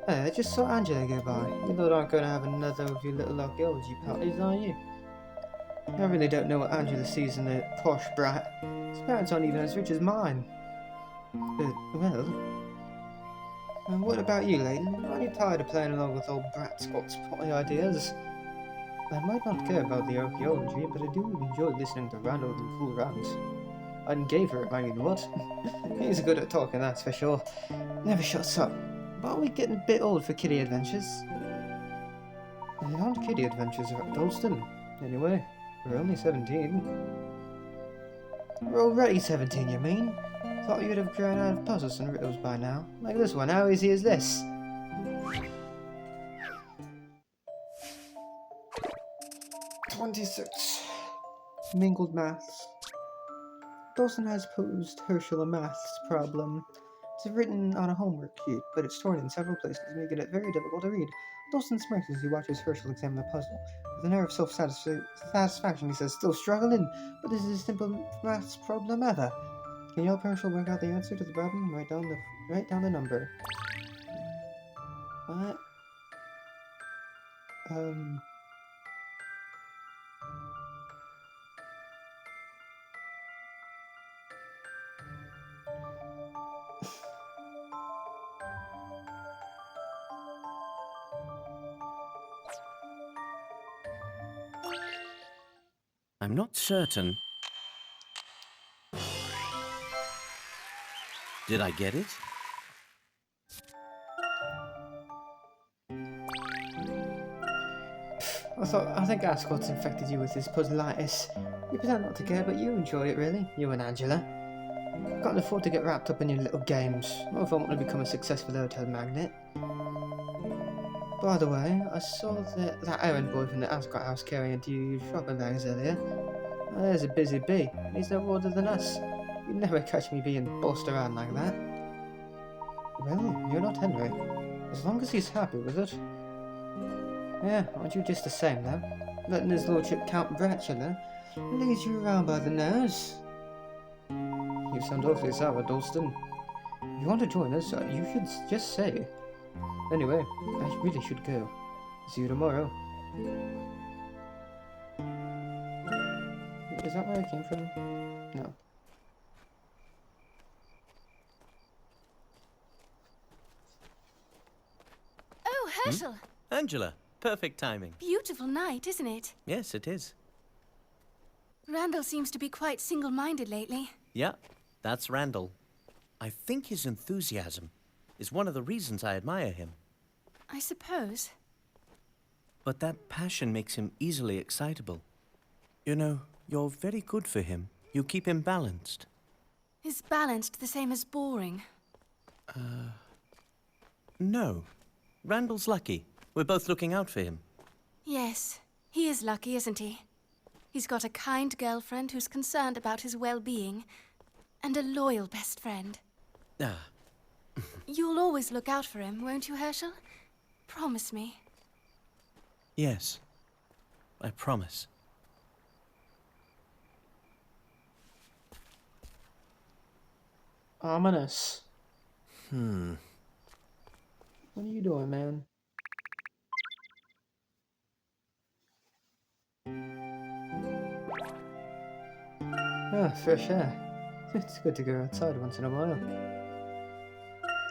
Speaker 1: Hey, I just saw Angela go by. You lot aren't going to have another of your little archaeology parties, are you? I really don't know what Angela sees in a posh brat. His parents aren't even as rich as mine. Well... And what about you, Layton? Aren't you tired of playing along with old brat Scott's potty ideas? I might not care about the archaeology, but I do enjoy listening to Randall and fool around. I gave her a you know what? He's good at talking, that's for sure. Never shuts up. But are we getting a bit old for kiddie adventures? They aren't kiddie adventures at Dalston. Anyway, we're only 17. We're already 17, you mean? Thought you'd have grown out of puzzles and riddles by now. Like this one, how easy is this? "26. Mingled maths. Dawson has posed Herschel a maths problem. It's written on a homework sheet, but it's torn in several places, making it very difficult to read. Dawson smirks as he watches Herschel examine the puzzle. With an air of self-satisfaction, he says, "Still struggling? But this is the simple maths problem ever. Can you help Herschel work out the answer to the problem? Write down the number." What?
Speaker 2: I'm not certain. Did I get it?
Speaker 1: I think Ascot's infected you with his puzzleitis. You pretend not to care, but you enjoy it, really. You and Angela. Can't afford to get wrapped up in your little games. Not if I want to become a successful hotel magnate. By the way, I saw that errand boy from the Ascot house carrying two shopping bags earlier. There's a busy bee. He's no older than us. You'd never catch me being bossed around like that. Well, you're not Henry. As long as he's happy with it. Yeah, aren't you just the same, though? Letting his lordship Count Bratula lead you around by the nose. You sound awfully sour, Dalston. If you want to join us, you should just say. Anyway, I really should go. See you tomorrow. Is that where I came from? No.
Speaker 5: Oh, Herschel!
Speaker 2: Angela, perfect timing.
Speaker 5: Beautiful night, isn't it?
Speaker 2: Yes, it is.
Speaker 5: Randall seems to be quite single-minded lately.
Speaker 2: Yeah, that's Randall. I think his enthusiasm is one of the reasons I admire him.
Speaker 5: I suppose.
Speaker 2: But that passion makes him easily excitable. You know, you're very good for him. You keep him balanced.
Speaker 5: Is balanced the same as boring?
Speaker 2: No. Randall's lucky. We're both looking out for him.
Speaker 5: Yes, he is lucky, isn't he? He's got a kind girlfriend who's concerned about his well-being, and a loyal best friend.
Speaker 2: Ah,
Speaker 5: You'll always look out for him, won't you, Herschel? Promise me.
Speaker 2: yes. I promise.
Speaker 1: Ominous.
Speaker 2: Hmm.
Speaker 1: What are you doing, man? Ah, fresh air. It's good to go outside once in a while.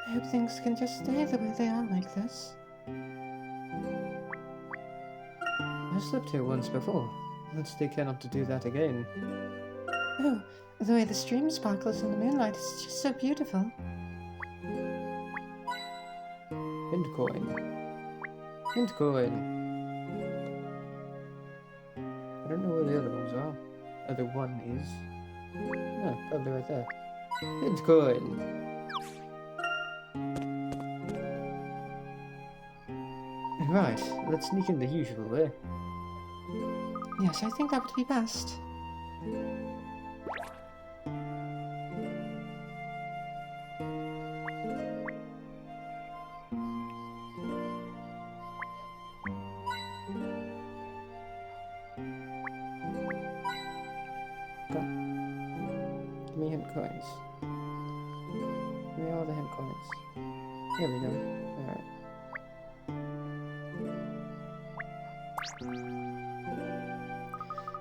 Speaker 6: I hope things can just stay the way they are like this.
Speaker 1: I slept here once before. Let's take care not to do that again.
Speaker 6: Oh, the way the stream sparkles in the moonlight is just so beautiful.
Speaker 1: Hint coin. Hint coin. I don't know where the other ones are. Other one is. No, probably right there. Hint coin. Right, let's sneak in the usual way.
Speaker 6: Yes, I think that would be best.
Speaker 1: Give me hint coins. Give me all the hint coins. Here we go. Alright.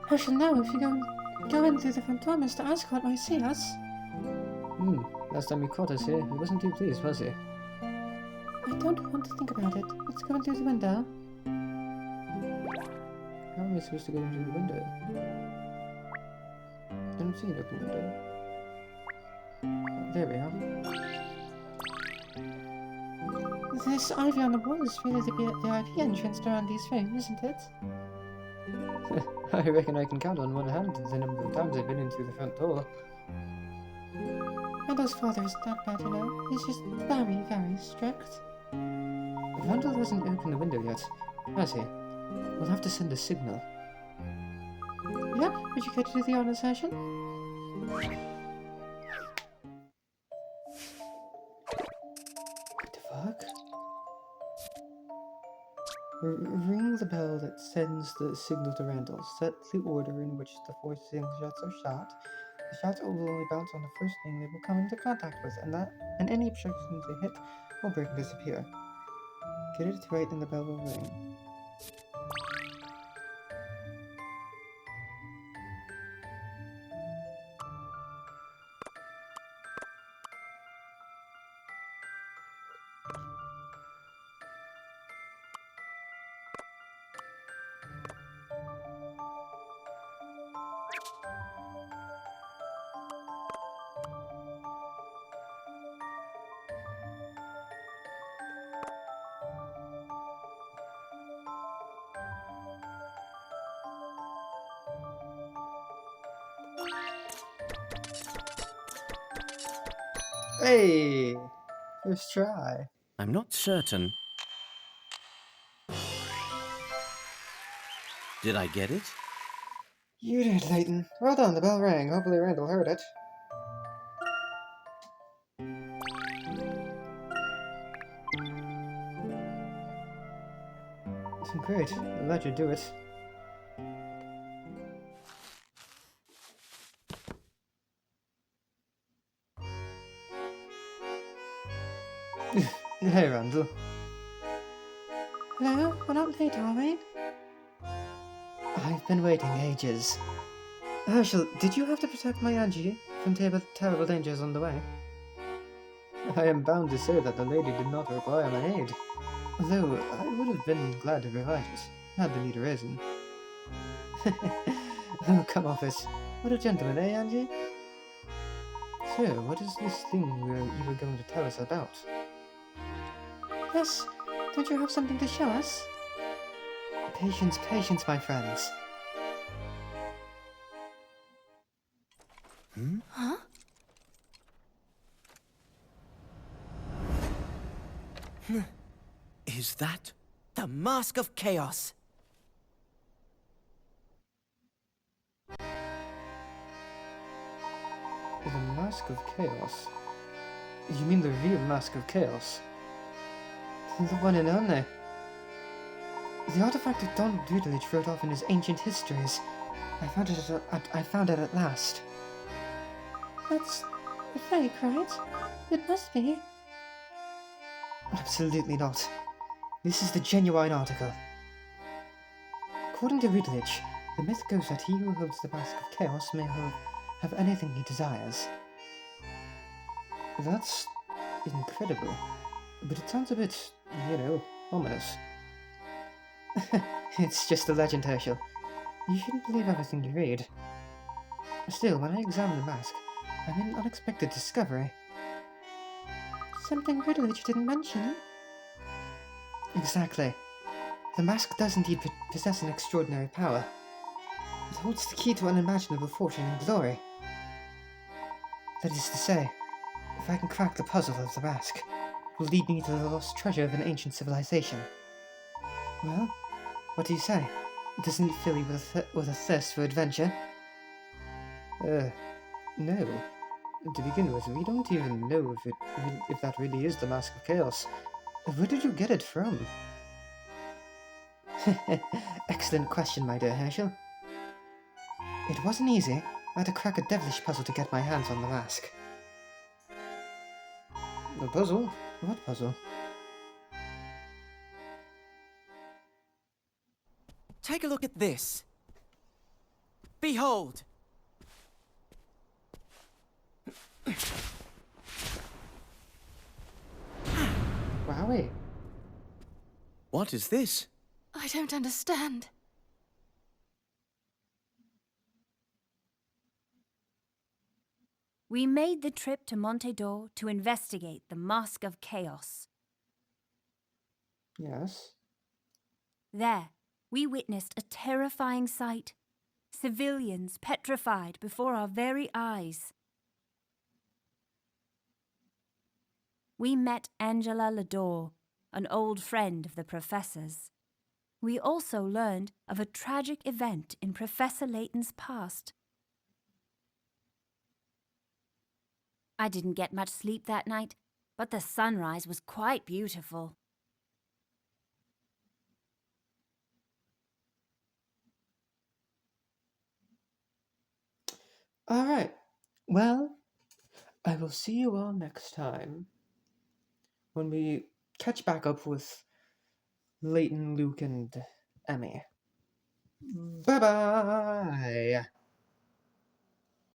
Speaker 6: Herschel, now if you go in through the front door, Mr. Ascot might see us.
Speaker 1: Last time he caught us here, he wasn't too pleased, was he?
Speaker 6: I don't want to think about it. Let's go in through the window.
Speaker 1: How am I supposed to get in through the window? I don't see an open window. Oh, there we are.
Speaker 6: This ivy on the wall is really the ivy entrance around these rooms, isn't it?
Speaker 1: I reckon I can count on one hand the number of times I've been in through the front door.
Speaker 6: Randall's father isn't that bad, you know. He's just very, very strict.
Speaker 1: Randall hasn't opened the window yet, has he? We'll have to send a signal.
Speaker 6: Yep, would you care to do the honors, Herschel?
Speaker 1: What the fuck? Ring the bell that sends the signal to Randall. Set the order in which the 4 shots are shot. The shots will only bounce on the first thing they will come into contact with, and any obstructions they hit will break and disappear. Get it right and the bell will ring. Hey! First try.
Speaker 2: I'm not certain. Did I get it?
Speaker 1: You did, Layton. Well done, the bell rang. Hopefully Randall heard it. Great. I'll let you do it. Hey, Randall.
Speaker 6: Hello? We're not late, are we?
Speaker 1: I've been waiting ages. Herschel, did you have to protect my Angie from terrible dangers on the way? I am bound to say that the lady did not require my aid, though I would have been glad to provide it, had the need arisen. Oh, come off it. What a gentleman, eh, Angie? So, what is this thing you were going to tell us about?
Speaker 6: Yes. Don't you have something to show us?
Speaker 1: Patience, patience, my friends.
Speaker 5: Huh?
Speaker 2: Is that?
Speaker 3: The Mask of Chaos.
Speaker 1: The Mask of Chaos? You mean the real Mask of Chaos? The one and only. The artifact that Don Doodledge wrote off in his ancient histories. I found it at last.
Speaker 6: That's a fake, right? It must be.
Speaker 1: Absolutely not. This is the genuine article. According to Doodledge, the myth goes that he who holds the Mask of Chaos may have anything he desires. That's incredible, but it sounds a bit, ominous. It's just a legend, Herschel. You shouldn't believe everything you read. Still, when I examine the mask, I made an unexpected discovery.
Speaker 6: Something Riddledge didn't mention.
Speaker 1: Exactly. The mask does indeed possess an extraordinary power. It holds the key to unimaginable fortune and glory. That is to say, if I can crack the puzzle of the mask, it will lead me to the lost treasure of an ancient civilization. Well, what do you say? Doesn't it fill you with a thirst for adventure? No. To begin with, we don't even know if that really is the Mask of Chaos. Where did you get it from? Excellent question, my dear Herschel. It wasn't easy. I had to crack a devilish puzzle to get my hands on the mask. A puzzle? What puzzle?
Speaker 3: Take a look at this. Behold!
Speaker 1: Wowie.
Speaker 2: What is this?
Speaker 5: I don't understand.
Speaker 7: We made the trip to Monte d'Or to investigate the Mask of Chaos.
Speaker 1: Yes.
Speaker 7: There, we witnessed a terrifying sight. Civilians petrified before our very eyes. We met Angela Lador, an old friend of the Professor's. We also learned of a tragic event in Professor Layton's past. I didn't get much sleep that night, but the sunrise was quite beautiful.
Speaker 1: Alright. Well, I will see you all next time when we catch back up with Layton, Luke, and Emmy. Bye-bye!